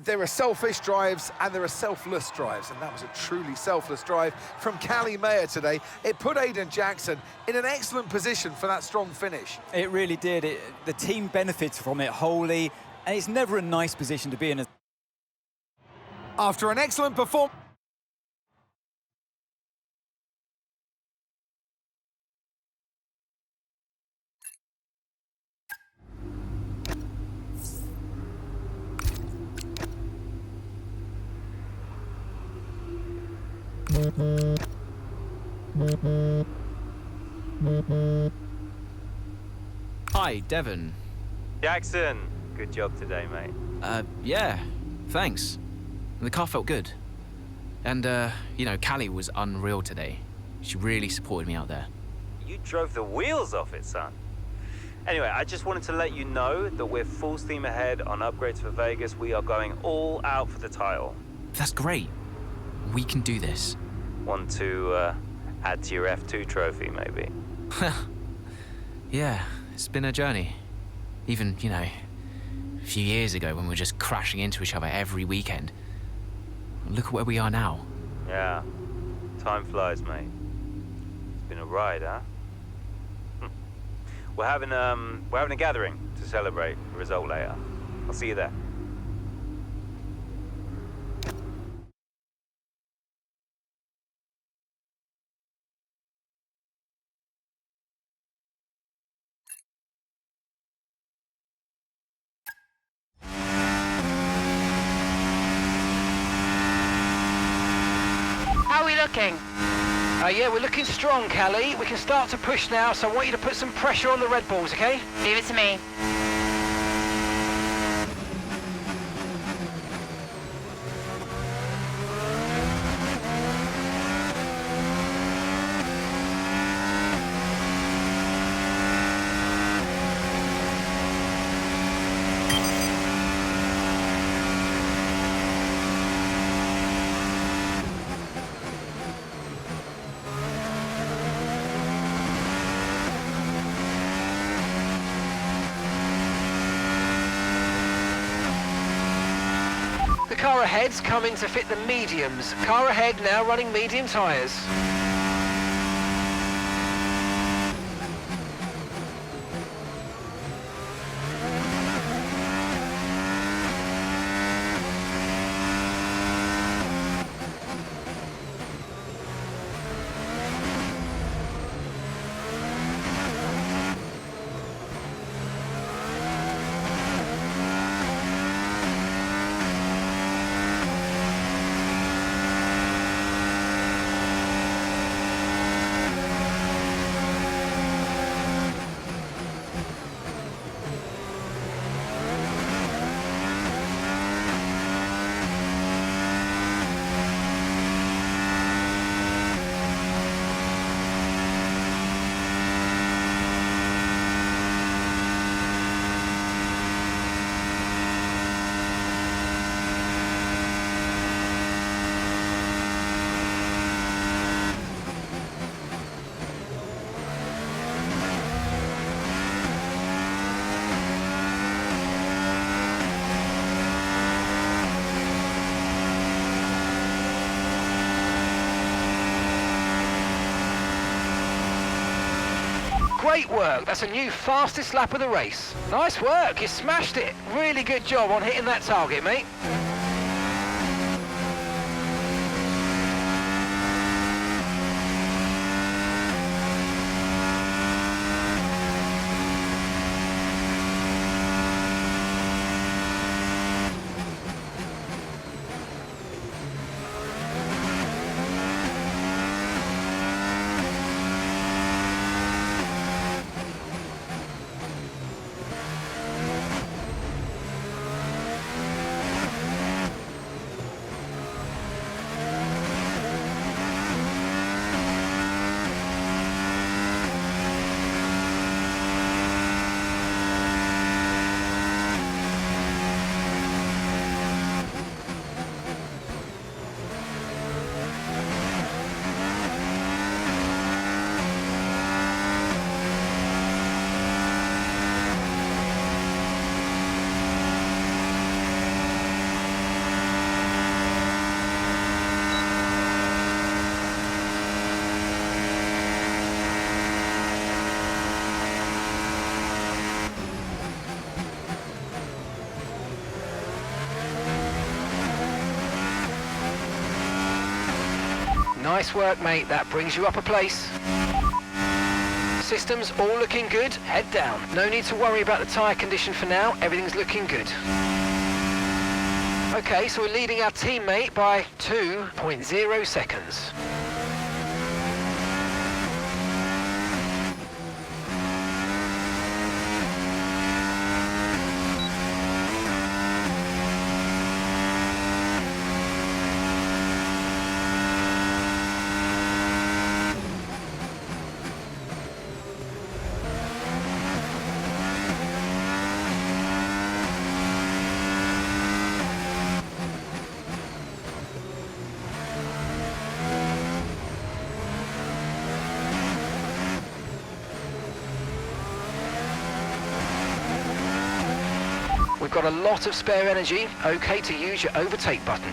there are selfish drives and there are selfless drives, and that was a truly selfless drive from Callie Mayer today. It put Aidan Jackson in an excellent position for that strong finish. It really did. The team benefits from it wholly, and it's never a nice position to be in. After an excellent performance. Hi, Devon. Jackson, good job today, mate. Yeah, thanks. The car felt good. And, you know, Callie was unreal today. She really supported me out there. You drove the wheels off it, son. Anyway, I just wanted to let you know that we're full steam ahead on upgrades for Vegas. We are going all out for the title. That's great. We can do this. Want to add to your F2 trophy, maybe? Yeah, it's been a journey. Even, you know, a few years ago when we were just crashing into each other every weekend. Look at where we are now. Yeah, time flies, mate. It's been a ride, huh? We're having a gathering to celebrate the result later. I'll see you there. How are we looking? Yeah, we're looking strong, Callie. We can start to push now, so I want you to put some pressure on the Red Bulls, okay? Leave it to me. Car ahead's coming to fit the mediums. Car ahead now running medium tyres. Great work. That's a new fastest lap of the race. Nice work. You smashed it. Really good job on hitting that target, mate. Nice work, mate. That brings you up a place. Systems all looking good. Head down. No need to worry about the tyre condition for now. Everything's looking good. Okay, so we're leading our teammate by 2.0 seconds. We've got a lot of spare energy, okay to use your overtake button.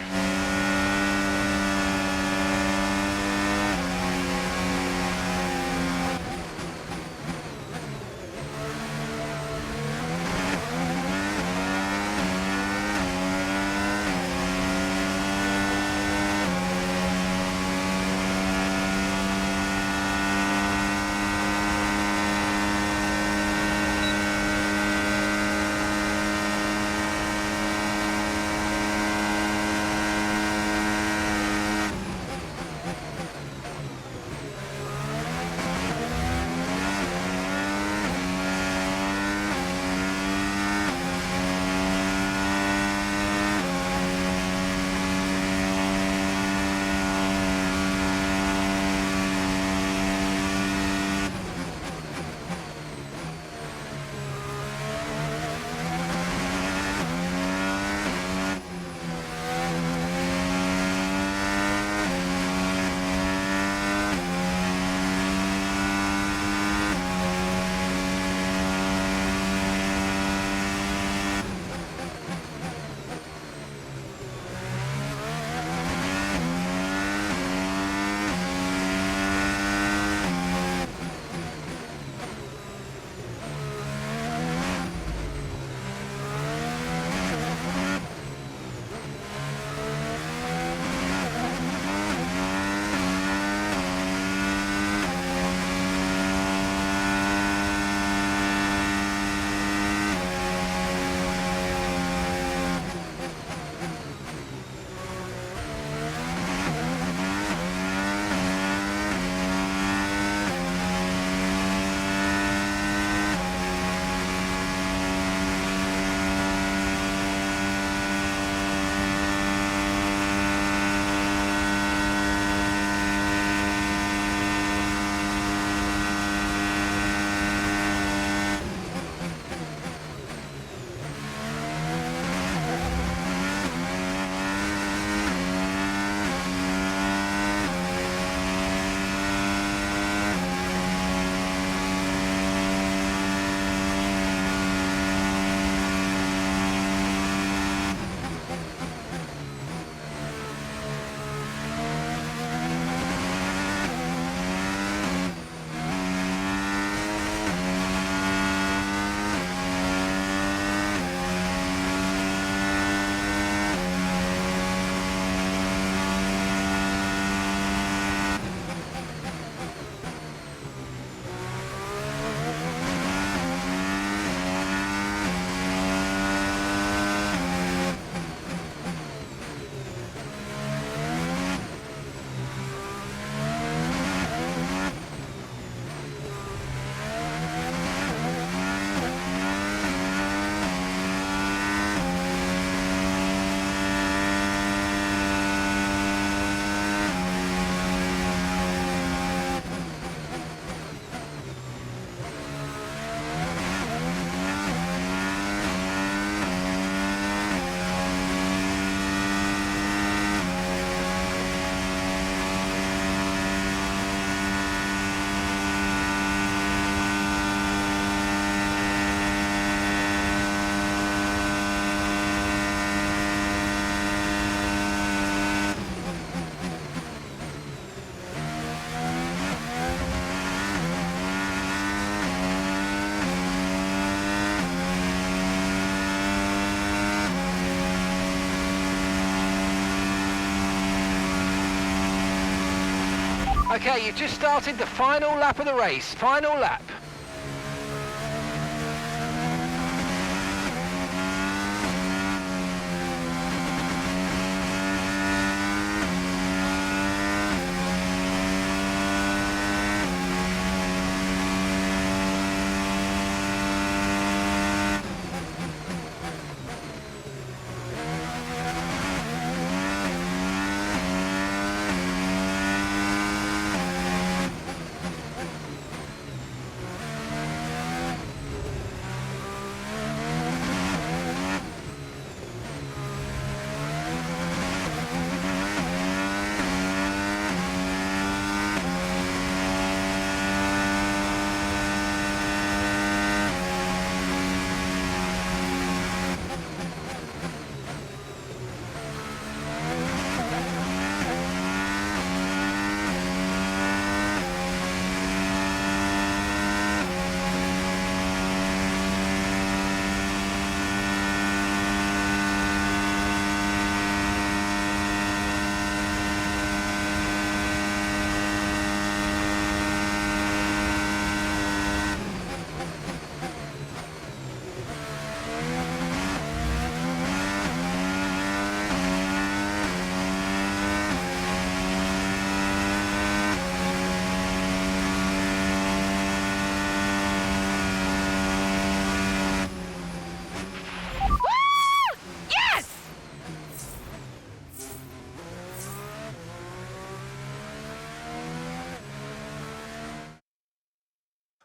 Okay, you've just started the final lap of the race. Final lap.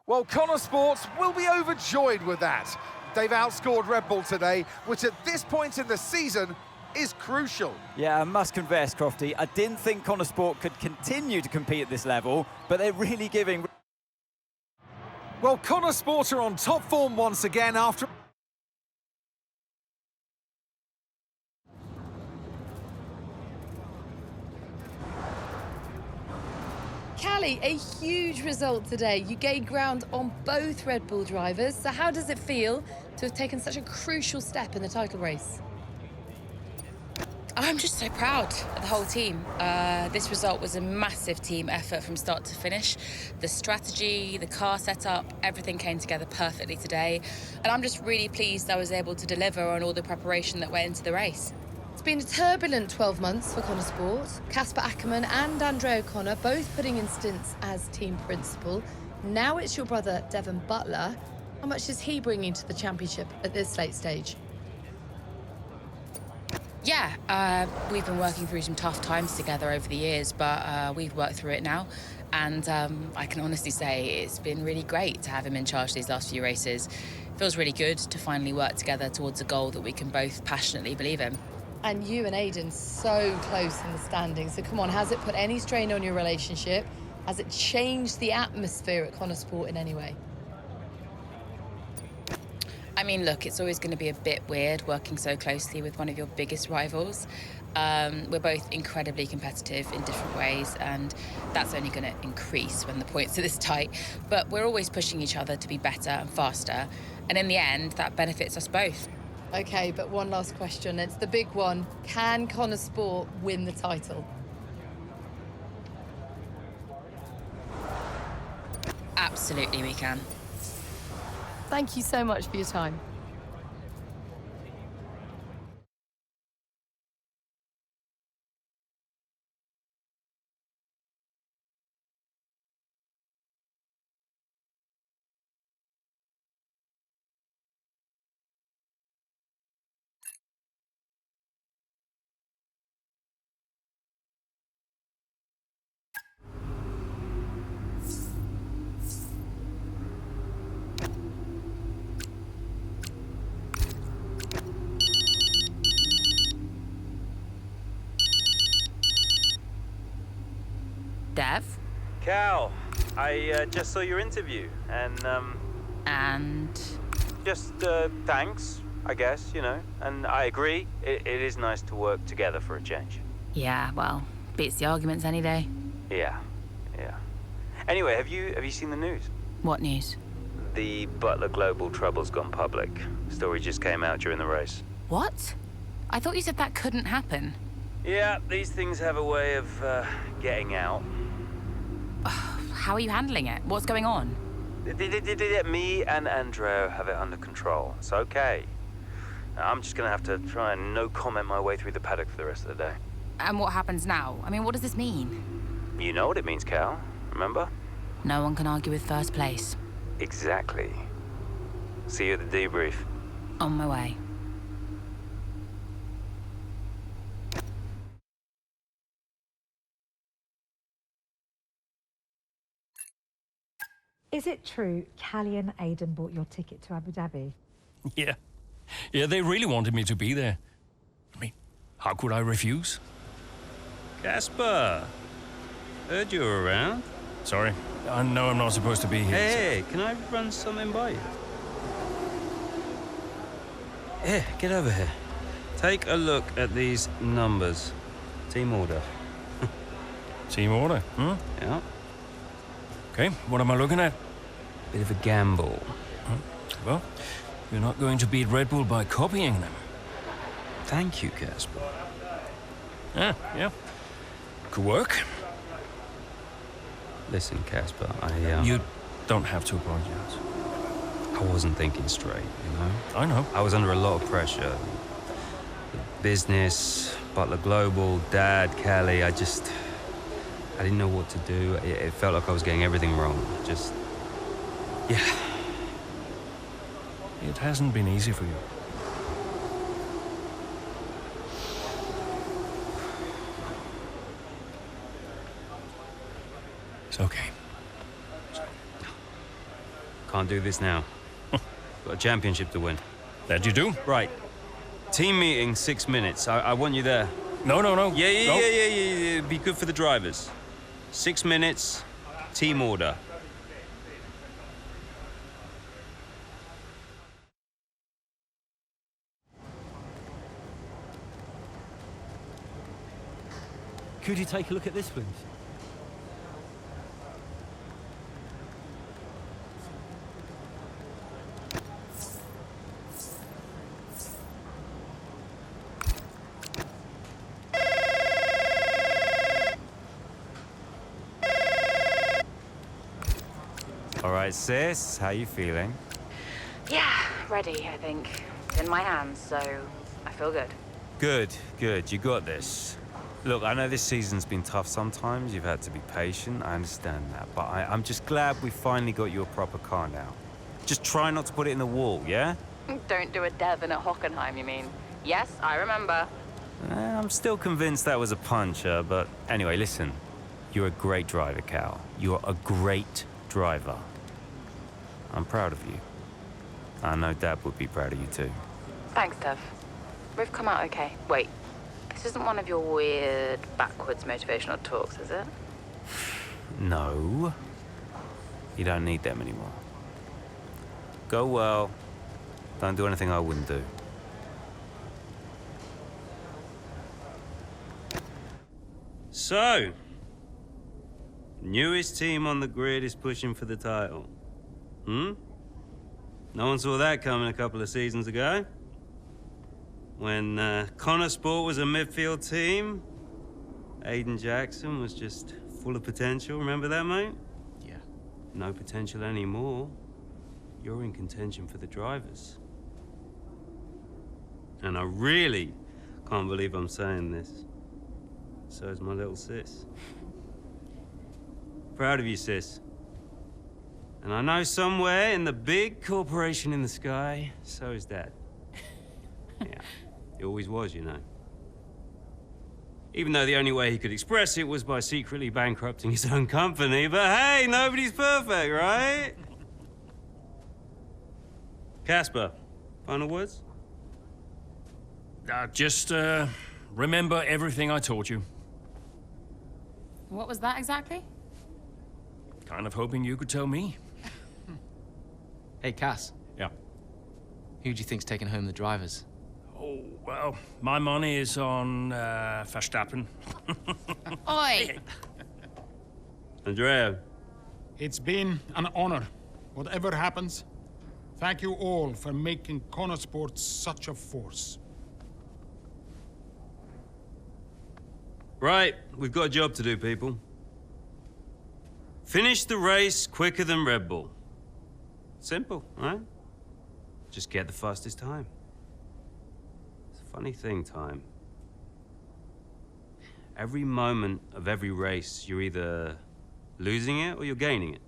Well, Connor Sports will be overjoyed with that. They've outscored Red Bull today, which at this point in the season is crucial. Yeah, I must confess, Crofty, I didn't think Connor Sport could continue to compete at this level, but they're really giving... Well, Connor Sport are on top form once again after... Callie, a huge result today. You gained ground on both Red Bull drivers. So how does it feel to have taken such a crucial step in the title race? I'm just so proud of the whole team. This result was a massive team effort from start to finish. The strategy, the car setup, everything came together perfectly today. And I'm just really pleased I was able to deliver on all the preparation that went into the race. It's been a turbulent 12 months for Connor Sport. Casper Ackerman and Andre O'Connor both putting in stints as team principal. Now it's your brother, Devon Butler. How much is he bringing to the championship at this late stage? Yeah, we've been working through some tough times together over the years, but we've worked through it now. And I can honestly say it's been really great to have him in charge these last few races. It feels really good to finally work together towards a goal that we can both passionately believe in. And you and Aidan so close in the standings. So come on, has it put any strain on your relationship? Has it changed the atmosphere at Connor Sport in any way? I mean, look, it's always going to be a bit weird working so closely with one of your biggest rivals. We're both incredibly competitive in different ways, and that's only going to increase when the points are this tight. But we're always pushing each other to be better and faster, and in the end, that benefits us both. Okay, but one last question. It's the big one. Can Connor Sport win the title? Absolutely, we can. Thank you so much for your time. Dev? Cal, I just saw your interview, and just thanks, I guess, you know. And I agree, it is nice to work together for a change. Yeah, well, beats the arguments any day. Yeah. Anyway, have you seen the news? What news? The Butler Global trouble's gone public. Story just came out during the race. What? I thought you said that couldn't happen. Yeah, these things have a way of getting out. How are you handling it? What's going on? Me and Andrea have it under control. It's okay. I'm just gonna have to try and no comment my way through the paddock for the rest of the day. And what happens now? I mean, what does this mean? You know what it means, Cal. Remember? No one can argue with first place. Exactly. See you at the debrief. On my way. Is it true Callie and Aidan bought your ticket to Abu Dhabi? Yeah. Yeah, they really wanted me to be there. I mean, how could I refuse? Casper! Heard you were around. Sorry, I know I'm not supposed to be here. Hey, can I run something by you? Here, get over here. Take a look at these numbers. Team order. Team order, hmm? Yeah. Okay, what am I looking at? Bit of a gamble. Well, you're not going to beat Red Bull by copying them. Thank you, Casper. Yeah. Could work. Listen, Casper, You don't have to apologize. I wasn't thinking straight, you know? I know. I was under a lot of pressure. Business, Butler Global, Dad, Callie, I didn't know what to do. It felt like I was getting everything wrong. Yeah. It hasn't been easy for you. It's okay. Can't do this now. Got a championship to win. That you do? Right. Team meeting, 6 minutes. I want you there. No. Yeah. Be good for the drivers. 6 minutes, team order. Could you take a look at this, please? All right, sis, how you feeling? Yeah, ready, I think. It's in my hands, so I feel good. Good. You got this. Look, I know this season's been tough sometimes. You've had to be patient. I understand that. But I'm just glad we finally got you a proper car now. Just try not to put it in the wall, yeah? Don't do a Devon at Hockenheim, you mean? Yes, I remember. I'm still convinced that was a puncher, but anyway, listen. You're a great driver, Cal. You're a great driver. I'm proud of you. I know Dad would be proud of you too. Thanks, Dev. We've come out okay. Wait, this isn't one of your weird, backwards motivational talks, is it? No. You don't need them anymore. Go well. Don't do anything I wouldn't do. So, newest team on the grid is pushing for the title. No one saw that coming a couple of seasons ago. When Connor Sport was a midfield team, Aiden Jackson was just full of potential. Remember that, mate? Yeah. No potential anymore. You're in contention for the drivers. And I really can't believe I'm saying this. So is my little sis. Proud of you, sis. And I know somewhere in the big corporation in the sky, so is Dad. Yeah, he always was, you know. Even though the only way he could express it was by secretly bankrupting his own company. But hey, nobody's perfect, right? Casper, final words? Just remember everything I taught you. What was that exactly? Kind of hoping you could tell me. Hey, Cass. Yeah. Who do you think's taking home the drivers? Oh, well, my money is on Verstappen. Oi! Andrea. It's been an honor. Whatever happens, thank you all for making Connor Sport such a force. Right, we've got a job to do, people. Finish the race quicker than Red Bull. Simple, right? Just get the fastest time. It's a funny thing, time. Every moment of every race, you're either losing it or you're gaining it.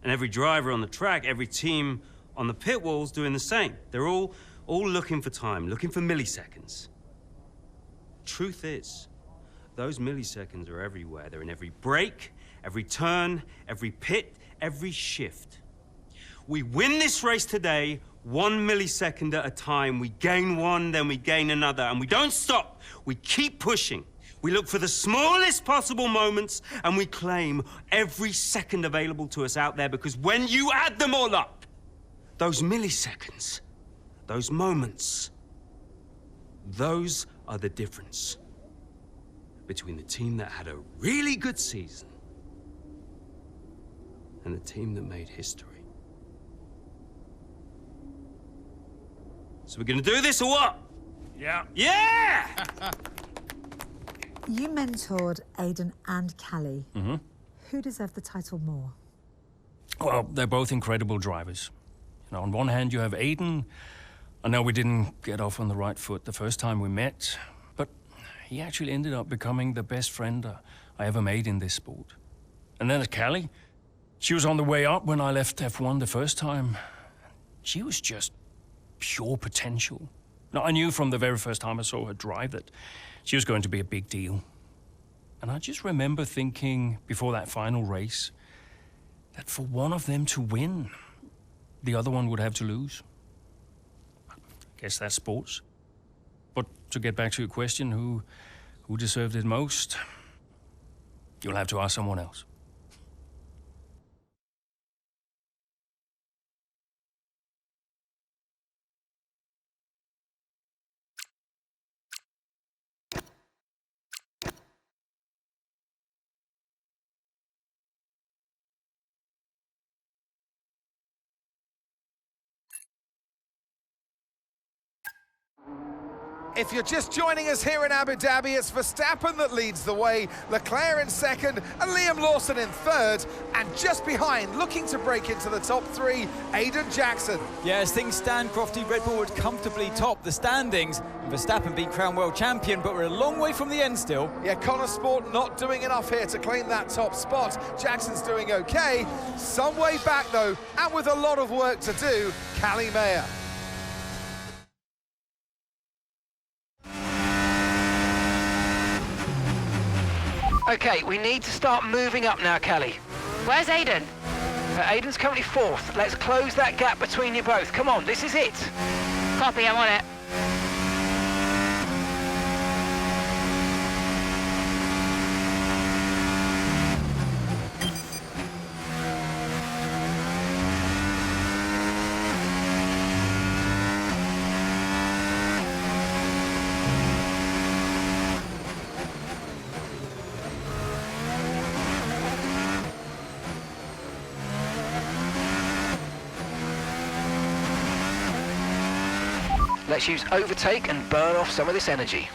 And every driver on the track, every team on the pit wall's doing the same. They're all looking for time, looking for milliseconds. Truth is, those milliseconds are everywhere. They're in every break, every turn, every pit, every shift. We win this race today 1 millisecond at a time. We gain one, then we gain another, and we don't stop. We keep pushing. We look for the smallest possible moments, and we claim every second available to us out there, because when you add them all up, those milliseconds, those moments, those are the difference between the team that had a really good season and the team that made history. So we're gonna do this or what? Yeah. Yeah! You mentored Aiden and Callie. Mm-hmm. Who deserved the title more? Well, they're both incredible drivers. You know, on one hand, you have Aiden. I know we didn't get off on the right foot the first time we met, but he actually ended up becoming the best friend I ever made in this sport. And then there's Callie. She was on the way up when I left F1 the first time. She was just pure potential. Now, I knew from the very first time I saw her drive that she was going to be a big deal. And I just remember thinking before that final race that for one of them to win, the other one would have to lose. I guess that's sports. But to get back to your question, who deserved it most? You'll have to ask someone else. If you're just joining us here in Abu Dhabi, it's Verstappen that leads the way, Leclerc in second, and Liam Lawson in third. And just behind, looking to break into the top three, Aiden Jackson. Yeah, as things stand, Crofty, Red Bull would comfortably top the standings. And Verstappen being crowned world champion, but we're a long way from the end still. Yeah, Connor Sport not doing enough here to claim that top spot. Jackson's doing okay. Some way back, though, and with a lot of work to do, Callie Mayer. Okay, we need to start moving up now, Callie. Where's Aiden? Aiden's currently fourth. Let's close that gap between you both. Come on, this is it. Copy, I'm on it. Let's use overtake and burn off some of this energy.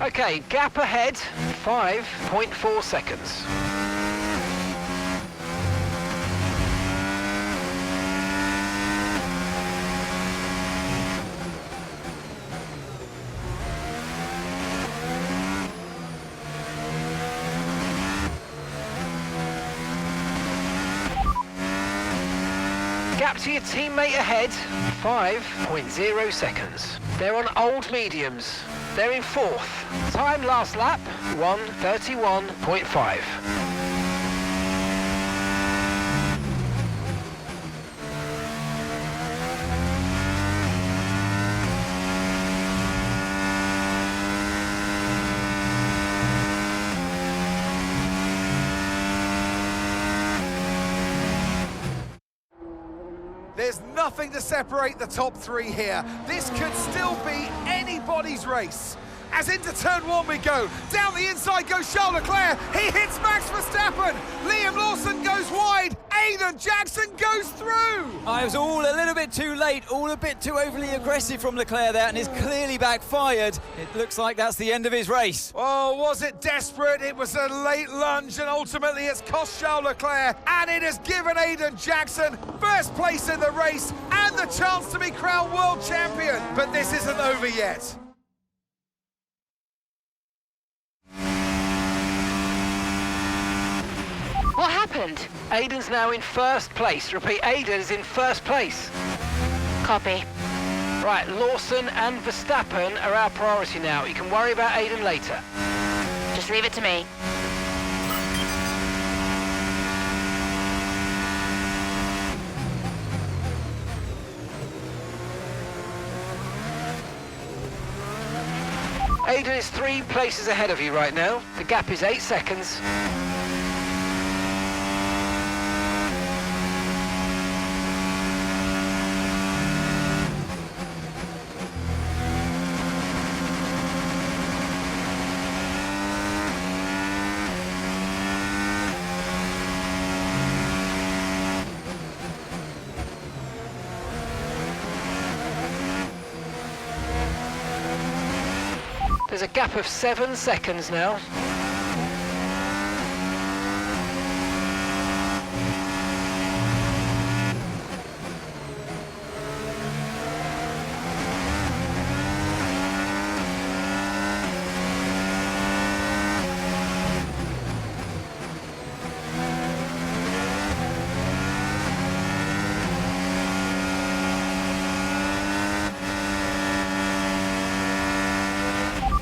Okay, gap ahead, 5.4 seconds. Gap to your teammate ahead, 5.0 seconds. They're on old mediums. They're in fourth. Time last lap, 1:31.5. There's nothing to separate the top three here. This could still be anybody's race. As into turn one we go. Down the inside goes Charles Leclerc. He hits Max Verstappen. Liam Lawson goes wide. Aiden Jackson goes through. I was all a little bit too late, all a bit too overly aggressive from Leclerc there, and it's clearly backfired. It looks like that's the end of his race. Oh, was it desperate? It was a late lunge, and ultimately it's cost Charles Leclerc, and it has given Aiden Jackson first place in the race and the chance to be crowned world champion. But this isn't over yet. What happened? Aiden's now in first place. Repeat, Aiden's in first place. Copy. Right, Lawson and Verstappen are our priority now. You can worry about Aiden later. Just leave it to me. Aiden is 3 places ahead of you right now. The gap is 8 seconds. There's a gap of 7 seconds now.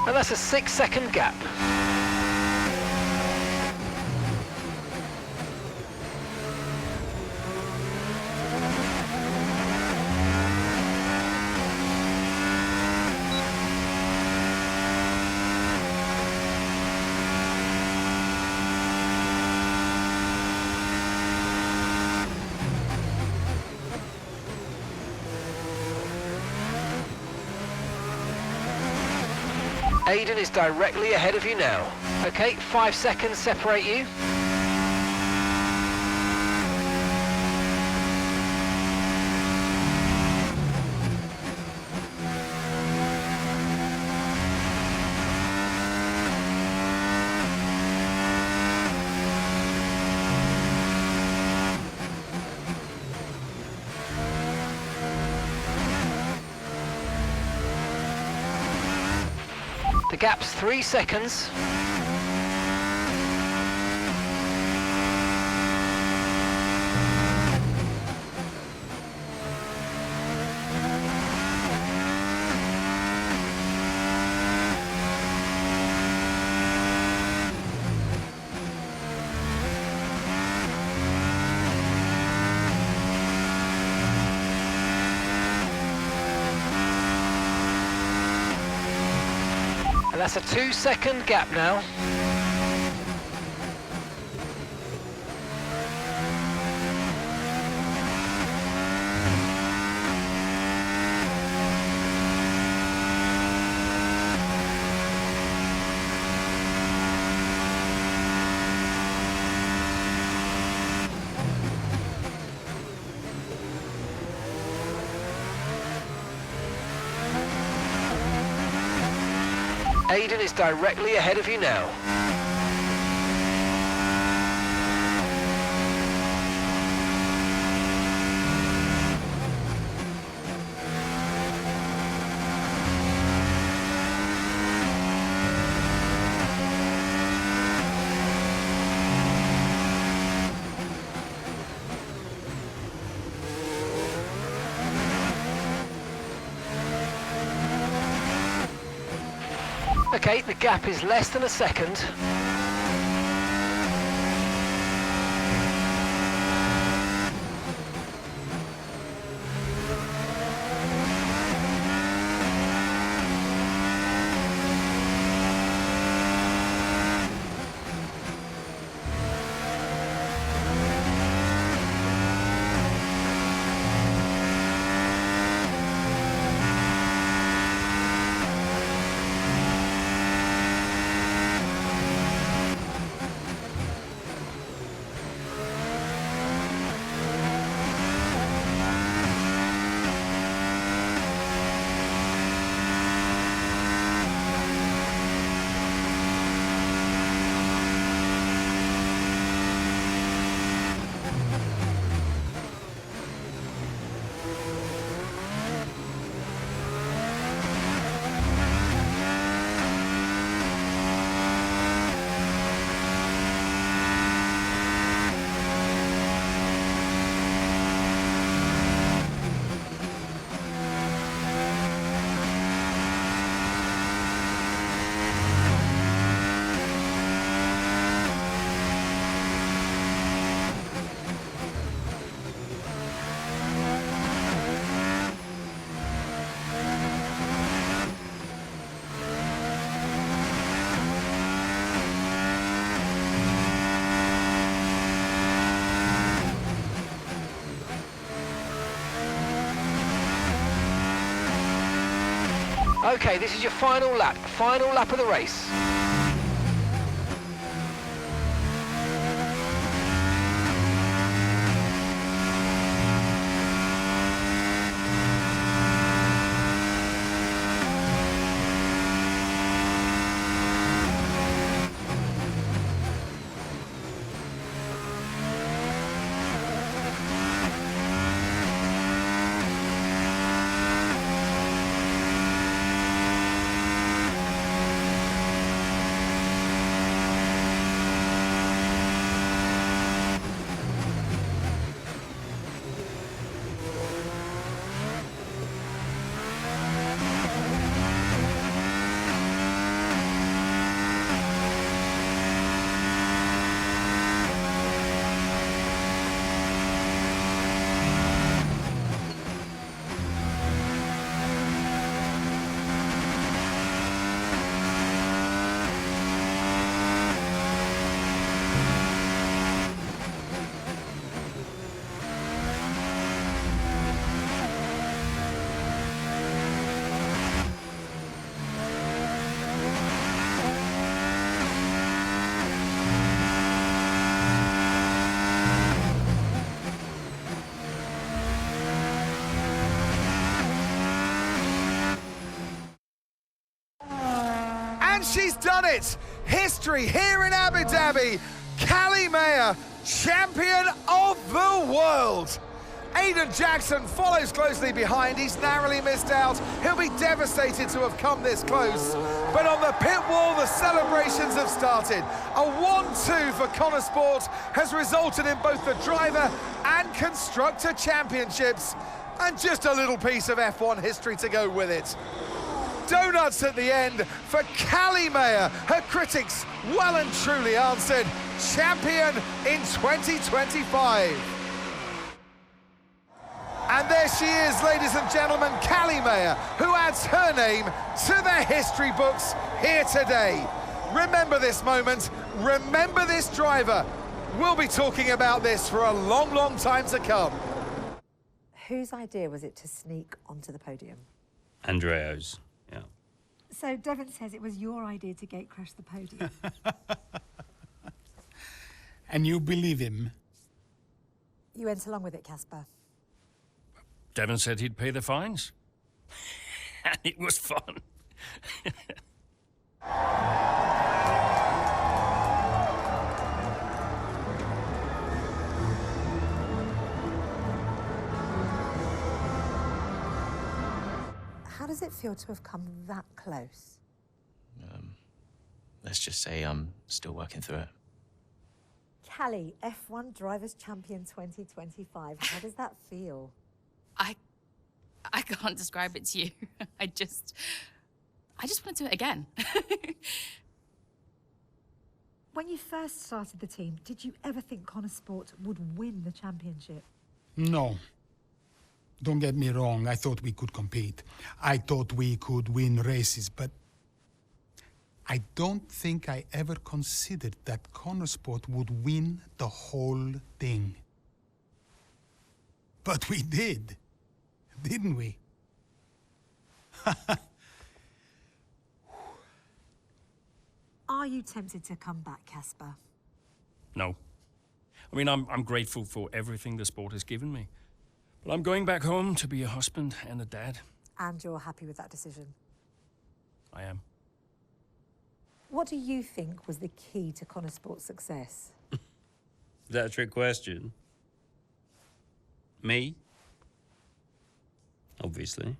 And that's a 6-second gap. Aiden is directly ahead of you now. Okay, 5 seconds separate you. The gap's 3 seconds. And that's a 2-second gap now. Aiden is directly ahead of you now. Okay, the gap is less than a second. Okay, this is your final lap of the race. She's done it! History here in Abu Dhabi. Callie Mayer, champion of the world. Aiden Jackson follows closely behind. He's narrowly missed out. He'll be devastated to have come this close. But on the pit wall, the celebrations have started. A 1-2 for Connor Sport has resulted in both the driver and constructor championships. And just a little piece of F1 history to go with it. Donuts at the end for Callie Mayer. Her critics well and truly answered. Champion in 2025. And there she is, ladies and gentlemen, Callie Mayer, who adds her name to the history books here today. Remember this moment, remember this driver. We'll be talking about this for a long, long time to come. Whose idea was it to sneak onto the podium? Andreo's. Yeah. So Devon says it was your idea to gate crash the podium. And you believe him? You went along with it, Casper. Devon said he'd pay the fines. And it was fun. does it feel to have come that close? Let's just say I'm still working through it. Callie, F1 Drivers' Champion 2025. How does that feel? I can't describe it to you. I just want to do it again. When you first started the team, did you ever think Connor Sport would win the championship? No. Don't get me wrong, I thought we could compete. I thought we could win races, but I don't think I ever considered that Connor Sport would win the whole thing. But we did, didn't we? Are you tempted to come back, Casper? No. I mean, I'm grateful for everything the sport has given me. But I'm going back home to be a husband and a dad. And you're happy with that decision? I am. What do you think was the key to Connor Sport's success? Is that a trick question? Me? Obviously.